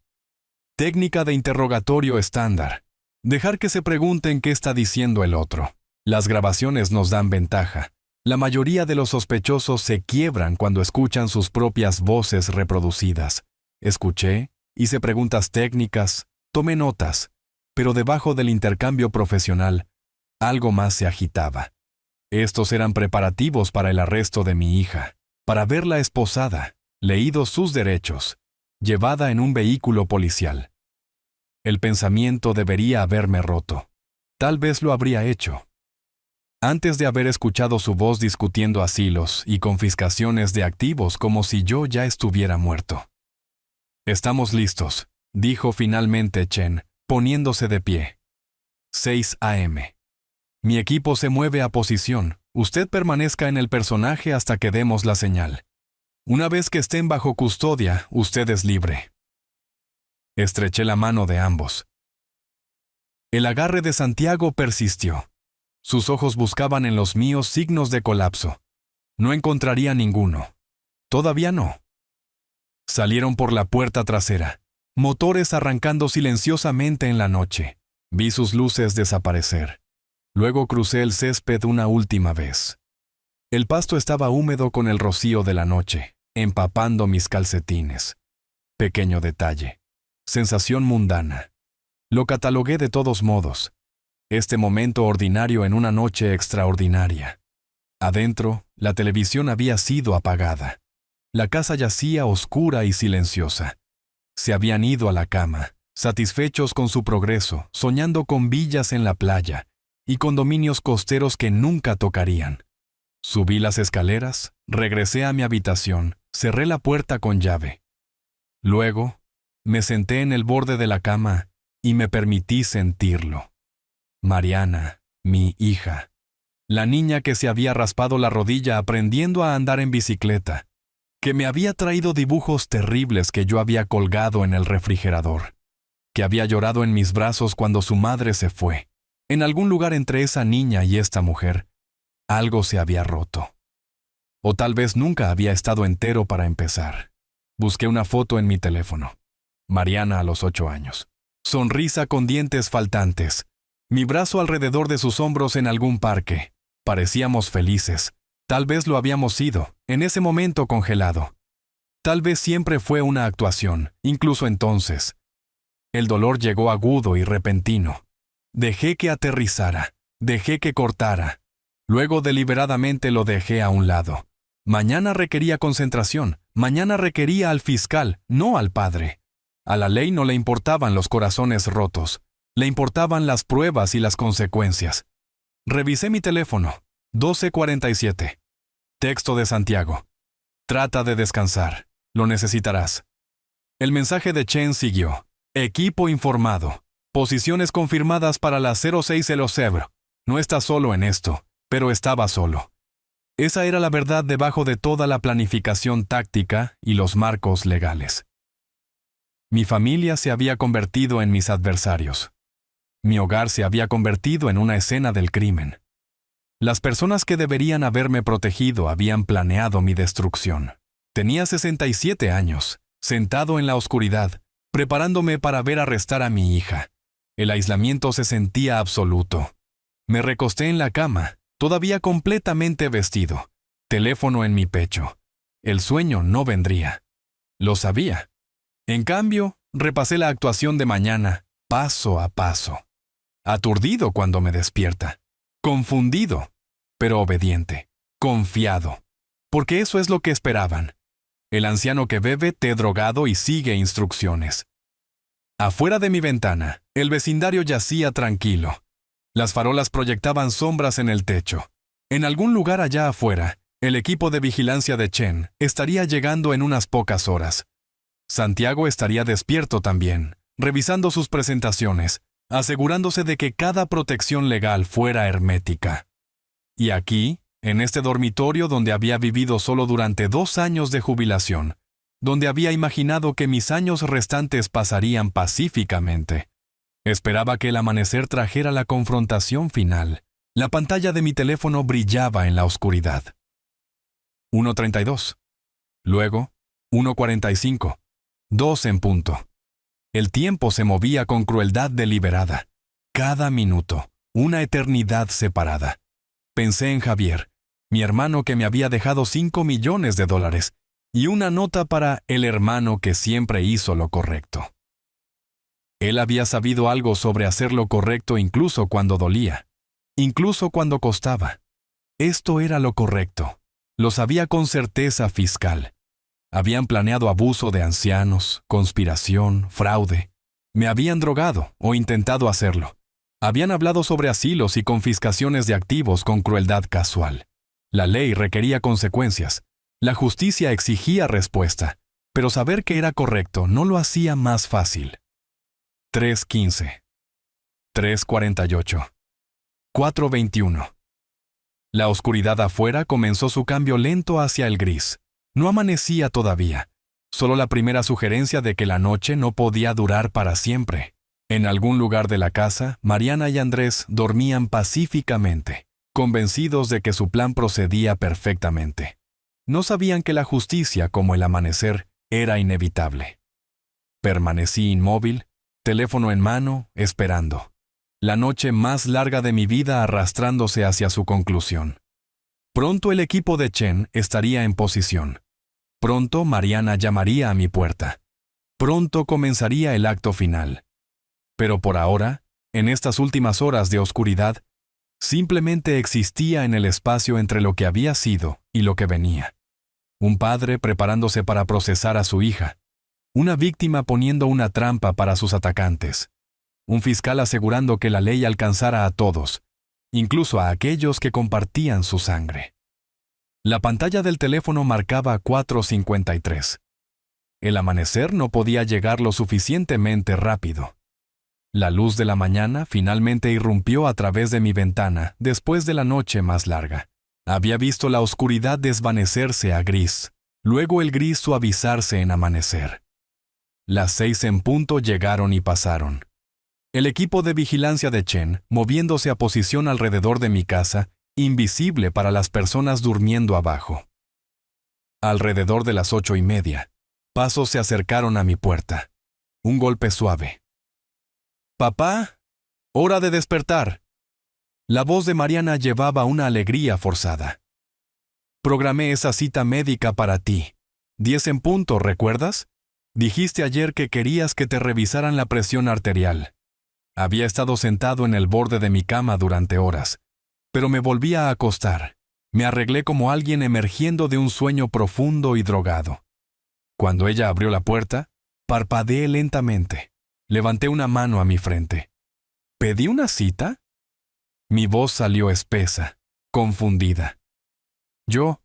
Técnica de interrogatorio estándar. Dejar que se pregunten qué está diciendo el otro. Las grabaciones nos dan ventaja. La mayoría de los sospechosos se quiebran cuando escuchan sus propias voces reproducidas. Escuché, hice preguntas técnicas, tomé notas, pero debajo del intercambio profesional, algo más se agitaba. Estos eran preparativos para el arresto de mi hija, para verla esposada, leídos sus derechos, llevada en un vehículo policial. El pensamiento debería haberme roto. Tal vez lo habría hecho. Antes de haber escuchado su voz discutiendo asilos y confiscaciones de activos como si yo ya estuviera muerto. Estamos listos, dijo finalmente Chen, poniéndose de pie. 6 a.m. Mi equipo se mueve a posición. Usted permanezca en el personaje hasta que demos la señal. Una vez que estén bajo custodia, usted es libre. Estreché la mano de ambos. El agarre de Santiago persistió. Sus ojos buscaban en los míos signos de colapso. No encontraría ninguno. Todavía no. Salieron por la puerta trasera, motores arrancando silenciosamente en la noche. Vi sus luces desaparecer. Luego crucé el césped una última vez. El pasto estaba húmedo con el rocío de la noche, empapando mis calcetines. Pequeño detalle. Sensación mundana. Lo catalogué de todos modos. Este momento ordinario en una noche extraordinaria. Adentro, la televisión había sido apagada. La casa yacía oscura y silenciosa. Se habían ido a la cama, satisfechos con su progreso, soñando con villas en la playa y condominios costeros que nunca tocarían. Subí las escaleras, regresé a mi habitación, cerré la puerta con llave. Luego, me senté en el borde de la cama y me permití sentirlo. Mariana, mi hija. La niña que se había raspado la rodilla aprendiendo a andar en bicicleta, que me había traído dibujos terribles que yo había colgado en el refrigerador, que había llorado en mis brazos cuando su madre se fue. En algún lugar entre esa niña y esta mujer, algo se había roto. O tal vez nunca había estado entero para empezar. Busqué una foto en mi teléfono. Mariana a los 8 años. Sonrisa con dientes faltantes. Mi brazo alrededor de sus hombros en algún parque. Parecíamos felices. Tal vez lo habíamos sido, en ese momento congelado. Tal vez siempre fue una actuación, incluso entonces. El dolor llegó agudo y repentino. Dejé que aterrizara, dejé que cortara. Luego deliberadamente lo dejé a un lado. Mañana requería concentración, mañana requería al fiscal, no al padre. A la ley no le importaban los corazones rotos. Le importaban las pruebas y las consecuencias. Revisé mi teléfono. 12:47. Texto de Santiago. Trata de descansar. Lo necesitarás. El mensaje de Chen siguió. Equipo informado. Posiciones confirmadas para la 0600. No estás solo en esto, pero estaba solo. Esa era la verdad debajo de toda la planificación táctica y los marcos legales. Mi familia se había convertido en mis adversarios. Mi hogar se había convertido en una escena del crimen. Las personas que deberían haberme protegido habían planeado mi destrucción. Tenía 67 años, sentado en la oscuridad, preparándome para ver arrestar a mi hija. El aislamiento se sentía absoluto. Me recosté en la cama, todavía completamente vestido, teléfono en mi pecho. El sueño no vendría. Lo sabía. En cambio, repasé la actuación de mañana, paso a paso. Aturdido cuando me despierta. Confundido, pero obediente. Confiado. Porque eso es lo que esperaban. El anciano que bebe té drogado y sigue instrucciones. Afuera de mi ventana, el vecindario yacía tranquilo. Las farolas proyectaban sombras en el techo. En algún lugar allá afuera, el equipo de vigilancia de Chen estaría llegando en unas pocas horas. Santiago estaría despierto también, revisando sus presentaciones, asegurándose de que cada protección legal fuera hermética. Y aquí, en este dormitorio donde había vivido solo durante 2 años de jubilación, donde había imaginado que mis años restantes pasarían pacíficamente, esperaba que el amanecer trajera la confrontación final. La pantalla de mi teléfono brillaba en la oscuridad. 1:32. Luego, 1:45. 2 en punto. El tiempo se movía con crueldad deliberada. Cada minuto, una eternidad separada. Pensé en Javier, mi hermano que me había dejado $5 millones, y una nota para el hermano que siempre hizo lo correcto. Él había sabido algo sobre hacer lo correcto incluso cuando dolía, incluso cuando costaba. Esto era lo correcto. Lo sabía con certeza fiscal. Habían planeado abuso de ancianos, conspiración, fraude. Me habían drogado o intentado hacerlo. Habían hablado sobre asilos y confiscaciones de activos con crueldad casual. La ley requería consecuencias. La justicia exigía respuesta. Pero saber que era correcto no lo hacía más fácil. 3:15. 3:48. 4:21. La oscuridad afuera comenzó su cambio lento hacia el gris. No amanecía todavía. Solo la primera sugerencia de que la noche no podía durar para siempre. En algún lugar de la casa, Mariana y Andrés dormían pacíficamente, convencidos de que su plan procedía perfectamente. No sabían que la justicia, como el amanecer, era inevitable. Permanecí inmóvil, teléfono en mano, esperando. La noche más larga de mi vida arrastrándose hacia su conclusión. Pronto el equipo de Chen estaría en posición. Pronto Mariana llamaría a mi puerta. Pronto comenzaría el acto final. Pero por ahora, en estas últimas horas de oscuridad, simplemente existía en el espacio entre lo que había sido y lo que venía. Un padre preparándose para procesar a su hija. Una víctima poniendo una trampa para sus atacantes. Un fiscal asegurando que la ley alcanzara a todos, incluso a aquellos que compartían su sangre. La pantalla del teléfono marcaba 4:53. El amanecer no podía llegar lo suficientemente rápido. La luz de la mañana finalmente irrumpió a través de mi ventana después de la noche más larga. Había visto la oscuridad desvanecerse a gris, luego el gris suavizarse en amanecer. Las 6 en punto llegaron y pasaron. El equipo de vigilancia de Chen, moviéndose a posición alrededor de mi casa, invisible para las personas durmiendo abajo. Alrededor de las 8:30, pasos se acercaron a mi puerta. Un golpe suave. «Papá, hora de despertar». La voz de Mariana llevaba una alegría forzada. «Programé esa cita médica para ti. 10 en punto, ¿recuerdas? Dijiste ayer que querías que te revisaran la presión arterial». Había estado sentado en el borde de mi cama durante horas, pero me volví a acostar. Me arreglé como alguien emergiendo de un sueño profundo y drogado. Cuando ella abrió la puerta, parpadeé lentamente. Levanté una mano a mi frente. ¿Pedí una cita? Mi voz salió espesa, confundida. Yo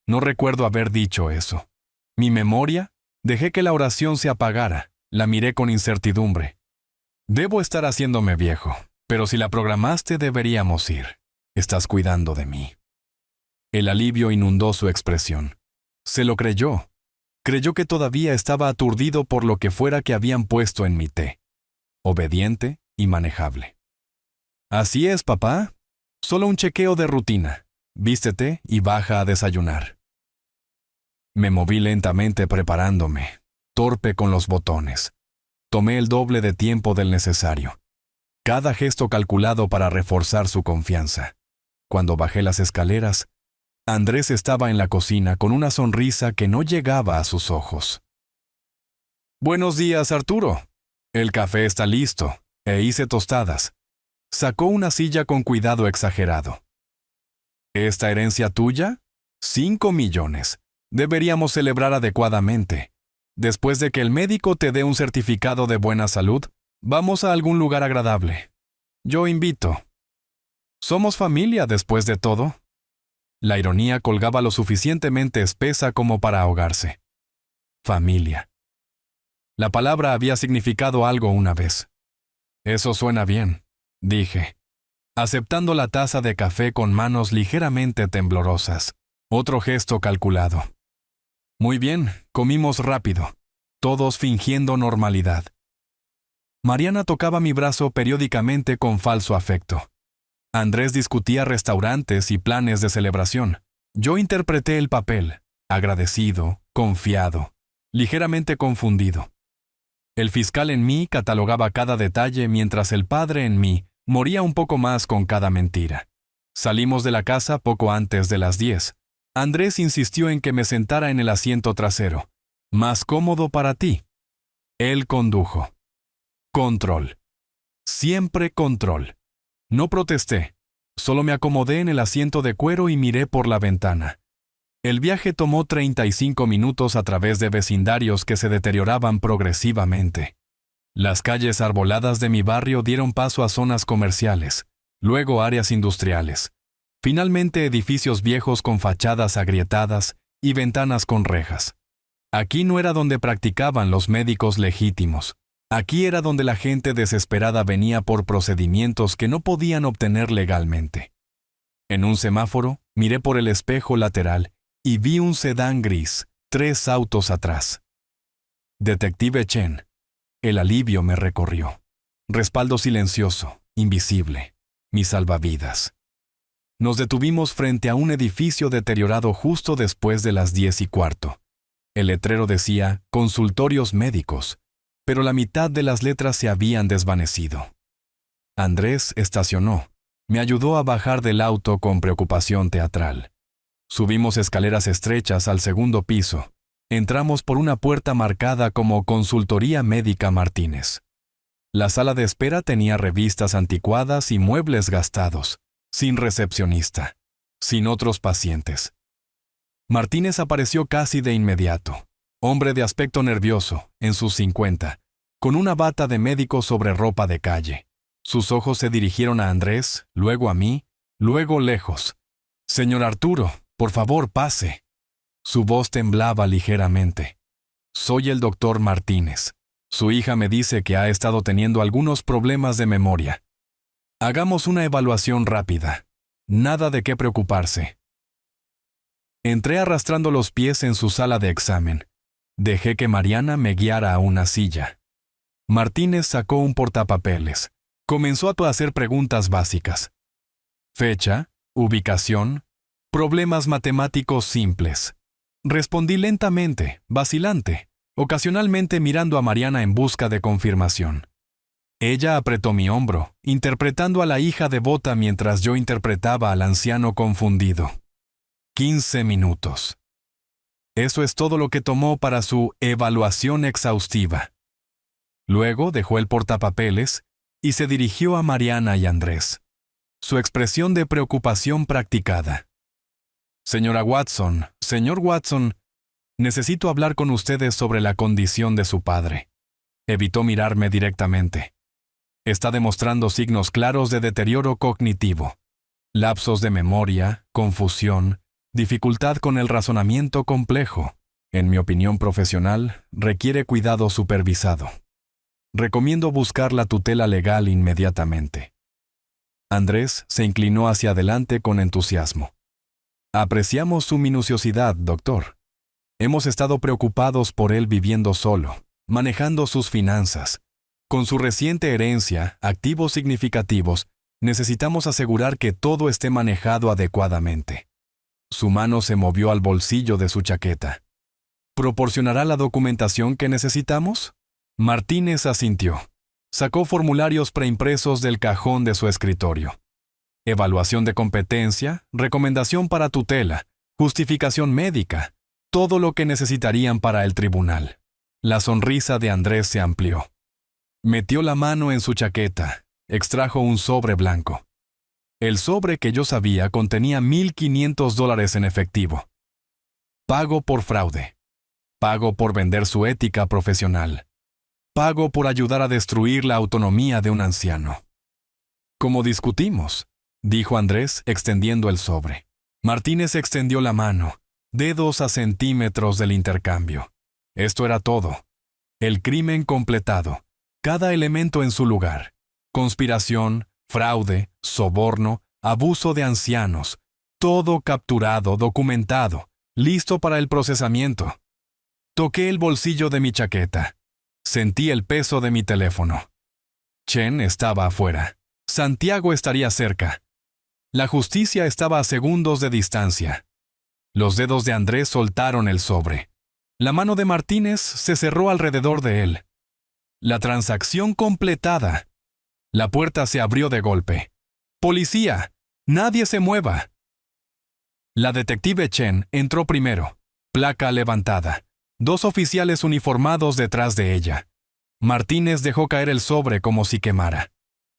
no recuerdo haber dicho eso. Mi memoria, dejé que la oración se apagara. La miré con incertidumbre. Debo estar haciéndome viejo, pero si la programaste deberíamos ir. Estás cuidando de mí. El alivio inundó su expresión. Se lo creyó. Creyó que todavía estaba aturdido por lo que fuera que habían puesto en mi té. Obediente y manejable. Así es, papá. Solo un chequeo de rutina. Vístete y baja a desayunar. Me moví lentamente preparándome, torpe con los botones. Tomé el doble de tiempo del necesario. Cada gesto calculado para reforzar su confianza. Cuando bajé las escaleras, Andrés estaba en la cocina con una sonrisa que no llegaba a sus ojos. Buenos días, Arturo. El café está listo, e hice tostadas. Sacó una silla con cuidado exagerado. ¿Esta herencia tuya? 5 millones. Deberíamos celebrar adecuadamente. Después de que el médico te dé un certificado de buena salud, vamos a algún lugar agradable. Yo invito. Somos familia después de todo. La ironía colgaba lo suficientemente espesa como para ahogarse. Familia. La palabra había significado algo una vez. Eso suena bien, dije, aceptando la taza de café con manos ligeramente temblorosas. Otro gesto calculado. Muy bien, comimos rápido, todos fingiendo normalidad. Mariana tocaba mi brazo periódicamente con falso afecto. Andrés discutía restaurantes y planes de celebración. Yo interpreté el papel, agradecido, confiado, ligeramente confundido. El fiscal en mí catalogaba cada detalle mientras el padre en mí moría un poco más con cada mentira. Salimos de la casa poco antes de las 10. Andrés insistió en que me sentara en el asiento trasero. Más cómodo para ti. Él condujo. Control. Siempre control. No protesté. Solo me acomodé en el asiento de cuero y miré por la ventana. El viaje tomó 35 minutos a través de vecindarios que se deterioraban progresivamente. Las calles arboladas de mi barrio dieron paso a zonas comerciales, luego áreas industriales. Finalmente edificios viejos con fachadas agrietadas y ventanas con rejas. Aquí no era donde practicaban los médicos legítimos. Aquí era donde la gente desesperada venía por procedimientos que no podían obtener legalmente. En un semáforo, miré por el espejo lateral y vi un sedán gris, 3 autos atrás. Detective Chen. El alivio me recorrió. Respaldo silencioso, invisible. Mi salvavidas. Nos detuvimos frente a un edificio deteriorado justo después de las 10:15. El letrero decía consultorios médicos, pero la mitad de las letras se habían desvanecido. Andrés estacionó. Me ayudó a bajar del auto con preocupación teatral. Subimos escaleras estrechas al segundo piso. Entramos por una puerta marcada como Consultoría Médica Martínez. La sala de espera tenía revistas anticuadas y muebles gastados, sin recepcionista, sin otros pacientes. Martínez apareció casi de inmediato, hombre de aspecto nervioso, en sus 50, con una bata de médico sobre ropa de calle. Sus ojos se dirigieron a Andrés, luego a mí, luego lejos. «Señor Arturo, por favor, pase». Su voz temblaba ligeramente. «Soy el doctor Martínez. Su hija me dice que ha estado teniendo algunos problemas de memoria. Hagamos una evaluación rápida. Nada de qué preocuparse». Entré arrastrando los pies en su sala de examen. Dejé que Mariana me guiara a una silla. Martínez sacó un portapapeles. Comenzó a hacer preguntas básicas. Fecha, ubicación, problemas matemáticos simples. Respondí lentamente, vacilante, ocasionalmente mirando a Mariana en busca de confirmación. Ella apretó mi hombro, interpretando a la hija devota mientras yo interpretaba al anciano confundido. 15 minutos. Eso es todo lo que tomó para su evaluación exhaustiva. Luego dejó el portapapeles y se dirigió a Mariana y Andrés. Su expresión de preocupación practicada. «Señora Watson, señor Watson, necesito hablar con ustedes sobre la condición de su padre». Evitó mirarme directamente. Está demostrando signos claros de deterioro cognitivo. Lapsos de memoria, confusión, dificultad con el razonamiento complejo. En mi opinión profesional, requiere cuidado supervisado. Recomiendo buscar la tutela legal inmediatamente. Andrés se inclinó hacia adelante con entusiasmo. Apreciamos su minuciosidad, doctor. Hemos estado preocupados por él viviendo solo, manejando sus finanzas. Con su reciente herencia, activos significativos, necesitamos asegurar que todo esté manejado adecuadamente. Su mano se movió al bolsillo de su chaqueta. ¿Proporcionará la documentación que necesitamos? Martínez asintió. Sacó formularios preimpresos del cajón de su escritorio. Evaluación de competencia, recomendación para tutela, justificación médica, todo lo que necesitarían para el tribunal. La sonrisa de Andrés se amplió. Metió la mano en su chaqueta, extrajo un sobre blanco. El sobre que yo sabía contenía $1,500 en efectivo. Pago por fraude. Pago por vender su ética profesional. Pago por ayudar a destruir la autonomía de un anciano. Como discutimos, dijo Andrés extendiendo el sobre. Martínez extendió la mano, dedos a centímetros del intercambio. Esto era todo. El crimen completado. Cada elemento en su lugar. Conspiración, fraude, soborno, abuso de ancianos. Todo capturado, documentado, listo para el procesamiento. Toqué el bolsillo de mi chaqueta. Sentí el peso de mi teléfono. Chen estaba afuera. Santiago estaría cerca. La justicia estaba a segundos de distancia. Los dedos de Andrés soltaron el sobre. La mano de Martínez se cerró alrededor de él. La transacción completada. La puerta se abrió de golpe. ¡Policía! ¡Nadie se mueva! La detective Chen entró primero. Placa levantada. 2 oficiales uniformados detrás de ella. Martínez dejó caer el sobre como si quemara.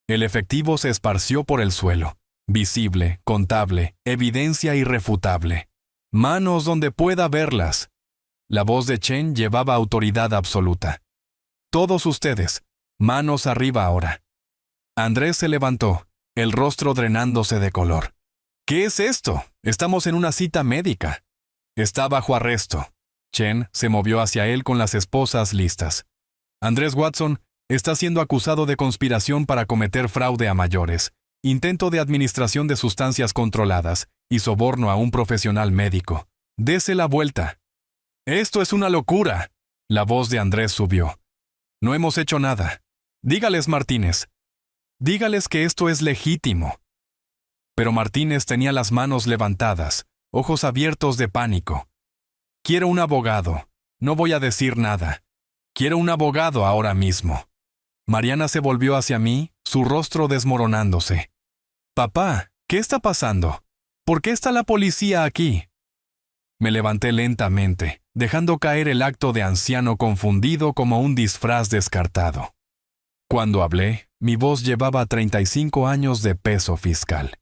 El efectivo se esparció por el suelo. Visible, contable, evidencia irrefutable. Manos donde pueda verlas. La voz de Chen llevaba autoridad absoluta. Todos ustedes, manos arriba ahora. Andrés se levantó, el rostro drenándose de color. ¿Qué es esto? Estamos en una cita médica. Está bajo arresto. Chen se movió hacia él con las esposas listas. Andrés Watson está siendo acusado de conspiración para cometer fraude a mayores, intento de administración de sustancias controladas y soborno a un profesional médico. Dese la vuelta. Esto es una locura. La voz de Andrés subió. No hemos hecho nada. Dígales, Martínez. Dígales que esto es legítimo. Pero Martínez tenía las manos levantadas, ojos abiertos de pánico. Quiero un abogado. No voy a decir nada. Quiero un abogado ahora mismo. Mariana se volvió hacia mí, su rostro desmoronándose. Papá, ¿qué está pasando? ¿Por qué está la policía aquí? Me levanté lentamente, dejando caer el acto de anciano confundido como un disfraz descartado. Cuando hablé, mi voz llevaba 35 años de peso fiscal.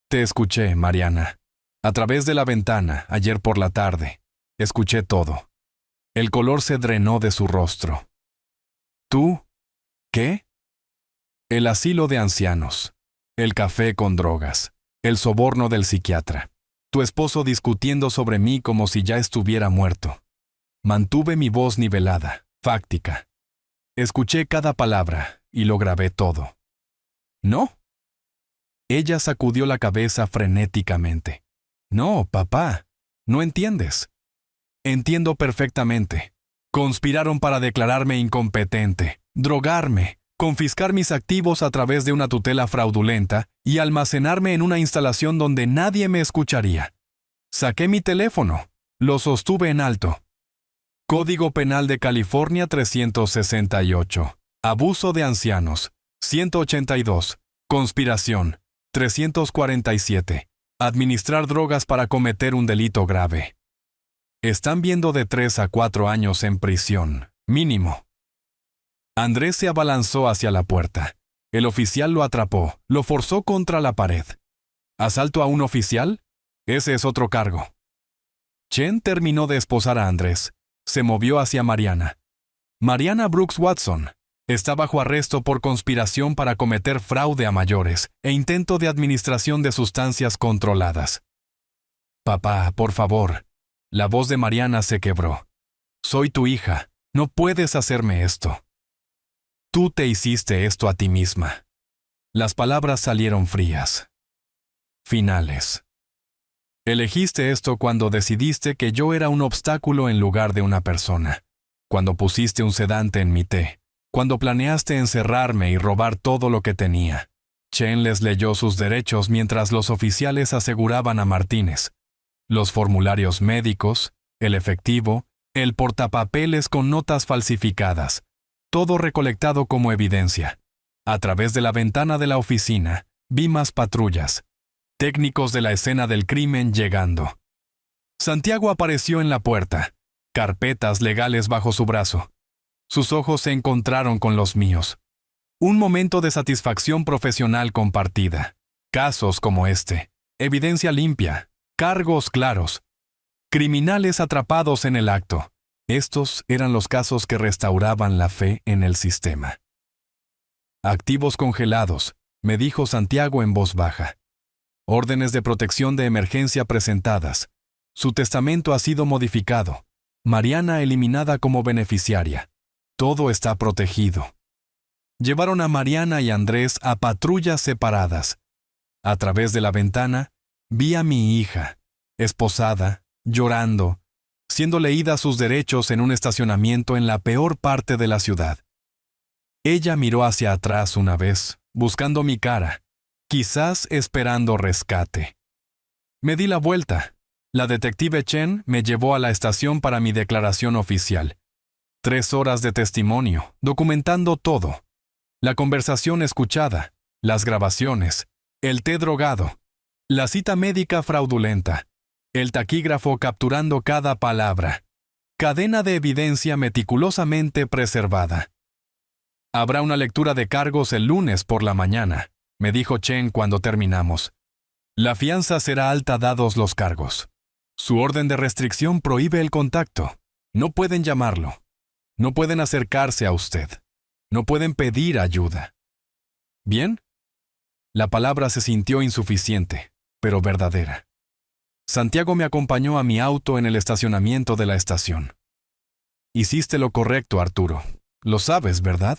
Te escuché, Mariana. A través de la ventana, ayer por la tarde. Escuché todo. El color se drenó de su rostro. ¿Tú? ¿Qué? El asilo de ancianos. El café con drogas. El soborno del psiquiatra. Tu esposo discutiendo sobre mí como si ya estuviera muerto. Mantuve mi voz nivelada, fáctica. Escuché cada palabra y lo grabé todo. ¿No? Ella sacudió la cabeza frenéticamente. No, papá, no entiendes. Entiendo perfectamente. Conspiraron para declararme incompetente, drogarme, confiscar mis activos a través de una tutela fraudulenta y almacenarme en una instalación donde nadie me escucharía. Saqué mi teléfono, lo sostuve en alto. Código Penal de California 368. Abuso de ancianos. 182. Conspiración. 347. Administrar drogas para cometer un delito grave. Están viendo de 3 a 4 años en prisión, mínimo. Andrés se abalanzó hacia la puerta. El oficial lo atrapó, lo forzó contra la pared. ¿Asalto a un oficial? Ese es otro cargo. Chen terminó de esposar a Andrés. Se movió hacia Mariana. Mariana Brooks Watson está bajo arresto por conspiración para cometer fraude a mayores e intento de administración de sustancias controladas. Papá, por favor. La voz de Mariana se quebró. Soy tu hija. No puedes hacerme esto. Tú te hiciste esto a ti misma. Las palabras salieron frías. Finales. Elegiste esto cuando decidiste que yo era un obstáculo en lugar de una persona. Cuando pusiste un sedante en mi té. Cuando planeaste encerrarme y robar todo lo que tenía. Chen les leyó sus derechos mientras los oficiales aseguraban a Martínez. Los formularios médicos, el efectivo, el portapapeles con notas falsificadas. Todo recolectado como evidencia. A través de la ventana de la oficina, vi más patrullas. Técnicos de la escena del crimen llegando. Santiago apareció en la puerta, carpetas legales bajo su brazo. Sus ojos se encontraron con los míos. Un momento de satisfacción profesional compartida. Casos como este. Evidencia limpia. Cargos claros. Criminales atrapados en el acto. Estos eran los casos que restauraban la fe en el sistema. Activos congelados, me dijo Santiago en voz baja. Órdenes de protección de emergencia presentadas. Su testamento ha sido modificado. Mariana eliminada como beneficiaria. Todo está protegido. Llevaron a Mariana y Andrés a patrullas separadas. A través de la ventana, vi a mi hija, esposada, llorando, siendo leída sus derechos en un estacionamiento en la peor parte de la ciudad. Ella miró hacia atrás una vez, buscando mi cara, quizás esperando rescate. Me di la vuelta. La detective Chen me llevó a la estación para mi declaración oficial. 3 horas de testimonio, documentando todo. La conversación escuchada, las grabaciones, el té drogado, la cita médica fraudulenta, el taquígrafo capturando cada palabra. Cadena de evidencia meticulosamente preservada. Habrá una lectura de cargos el lunes por la mañana, me dijo Chen cuando terminamos. La fianza será alta dados los cargos. Su orden de restricción prohíbe el contacto. No pueden llamarlo. No pueden acercarse a usted. No pueden pedir ayuda. ¿Bien? La palabra se sintió insuficiente, pero verdadera. Santiago me acompañó a mi auto en el estacionamiento de la estación. Hiciste lo correcto, Arturo. Lo sabes, ¿verdad?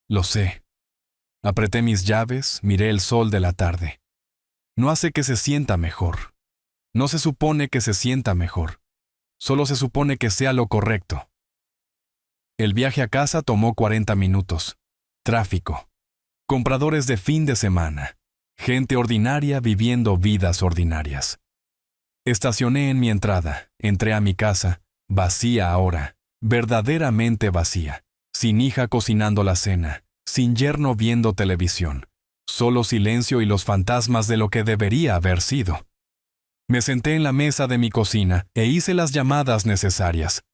Lo sé. Apreté mis llaves, miré el sol de la tarde. No hace que se sienta mejor. No se supone que se sienta mejor. Solo se supone que sea lo correcto. El viaje a casa tomó 40 minutos. Tráfico. Compradores de fin de semana. Gente ordinaria viviendo vidas ordinarias. Estacioné en mi entrada. Entré a mi casa, vacía ahora, verdaderamente vacía. Sin hija cocinando la cena, sin yerno viendo televisión. Solo silencio y los fantasmas de lo que debería haber sido. Me senté en la mesa de mi cocina e hice las llamadas necesarias.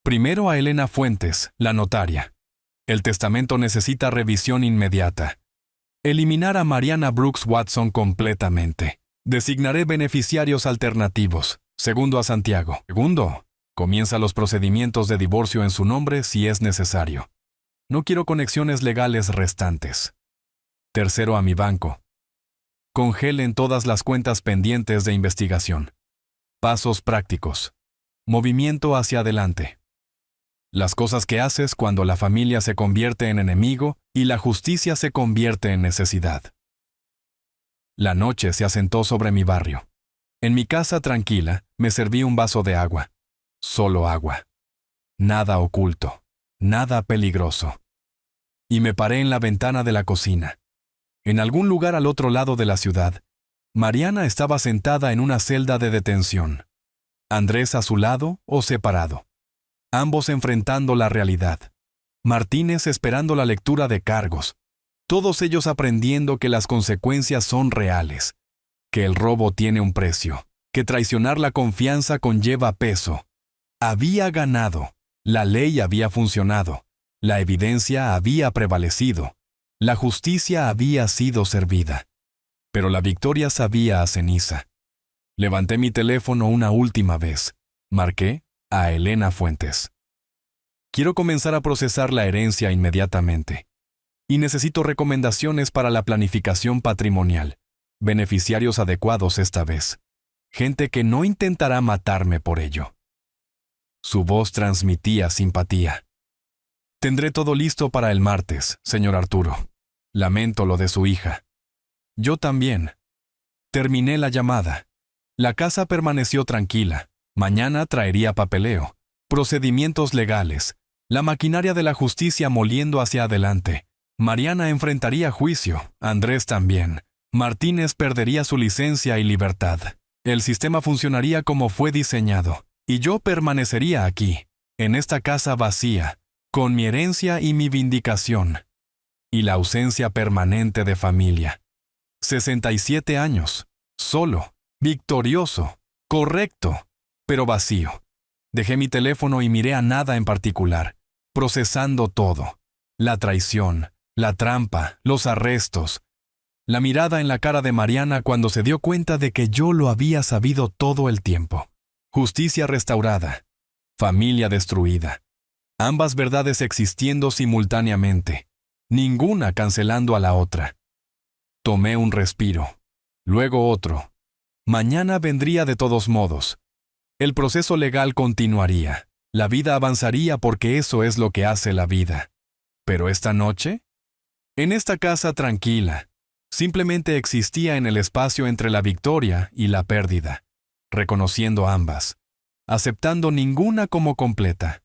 Primero a Elena Fuentes, la notaria. El testamento necesita revisión inmediata. Eliminar a Mariana Brooks Watson completamente. Designaré beneficiarios alternativos. Segundo a Santiago. Segundo, comienza los procedimientos de divorcio en su nombre si es necesario. No quiero conexiones legales restantes. Tercero a mi banco. Congelen todas las cuentas pendientes de investigación. Pasos prácticos. Movimiento hacia adelante. Las cosas que haces cuando la familia se convierte en enemigo y la justicia se convierte en necesidad. La noche se asentó sobre mi barrio. En mi casa tranquila, me serví un vaso de agua. Solo agua. Nada oculto. Nada peligroso. Y me paré en la ventana de la cocina. En algún lugar al otro lado de la ciudad, Mariana estaba sentada en una celda de detención. Andrés a su lado o separado. Ambos enfrentando la realidad. Martínez esperando la lectura de cargos. Todos ellos aprendiendo que las consecuencias son reales. Que el robo tiene un precio. Que traicionar la confianza conlleva peso. Había ganado. La ley había funcionado. La evidencia había prevalecido. La justicia había sido servida. Pero la victoria sabía a ceniza. Levanté mi teléfono una última vez. Marqué a Elena Fuentes. Quiero comenzar a procesar la herencia inmediatamente. Y necesito recomendaciones para la planificación patrimonial. Beneficiarios adecuados esta vez. Gente que no intentará matarme por ello. Su voz transmitía simpatía. Tendré todo listo para el martes, señor Arturo. Lamento lo de su hija. Yo también. Terminé la llamada. La casa permaneció tranquila. Mañana traería papeleo, procedimientos legales, la maquinaria de la justicia moliendo hacia adelante. Mariana enfrentaría juicio, Andrés también. Martínez perdería su licencia y libertad. El sistema funcionaría como fue diseñado, y yo permanecería aquí, en esta casa vacía, con mi herencia y mi vindicación, y la ausencia permanente de familia. 67 años, solo, victorioso, correcto, pero vacío. Dejé mi teléfono y miré a nada en particular. procesando todo: la traición, la trampa, los arrestos, la mirada en la cara de Mariana cuando se dio cuenta de que yo lo había sabido todo el tiempo. Justicia restaurada, familia destruida, ambas verdades existiendo simultáneamente, ninguna cancelando a la otra. Tomé un respiro, luego otro. Mañana vendría de todos modos. El proceso legal continuaría, la vida avanzaría porque eso es lo que hace la vida. ¿Pero esta noche? En esta casa tranquila, simplemente existía en el espacio entre la victoria y la pérdida, reconociendo ambas, aceptando ninguna como completa.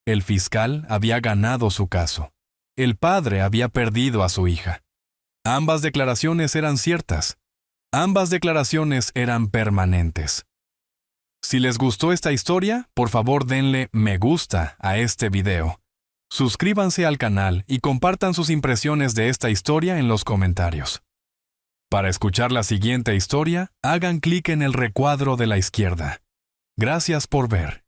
El fiscal había ganado su caso. El padre había perdido a su hija. Ambas declaraciones eran ciertas. Ambas declaraciones eran permanentes. Si les gustó esta historia, por favor denle me gusta a este video. Suscríbanse al canal y compartan sus impresiones de esta historia en los comentarios. Para escuchar la siguiente historia, hagan clic en el recuadro de la izquierda. Gracias por ver.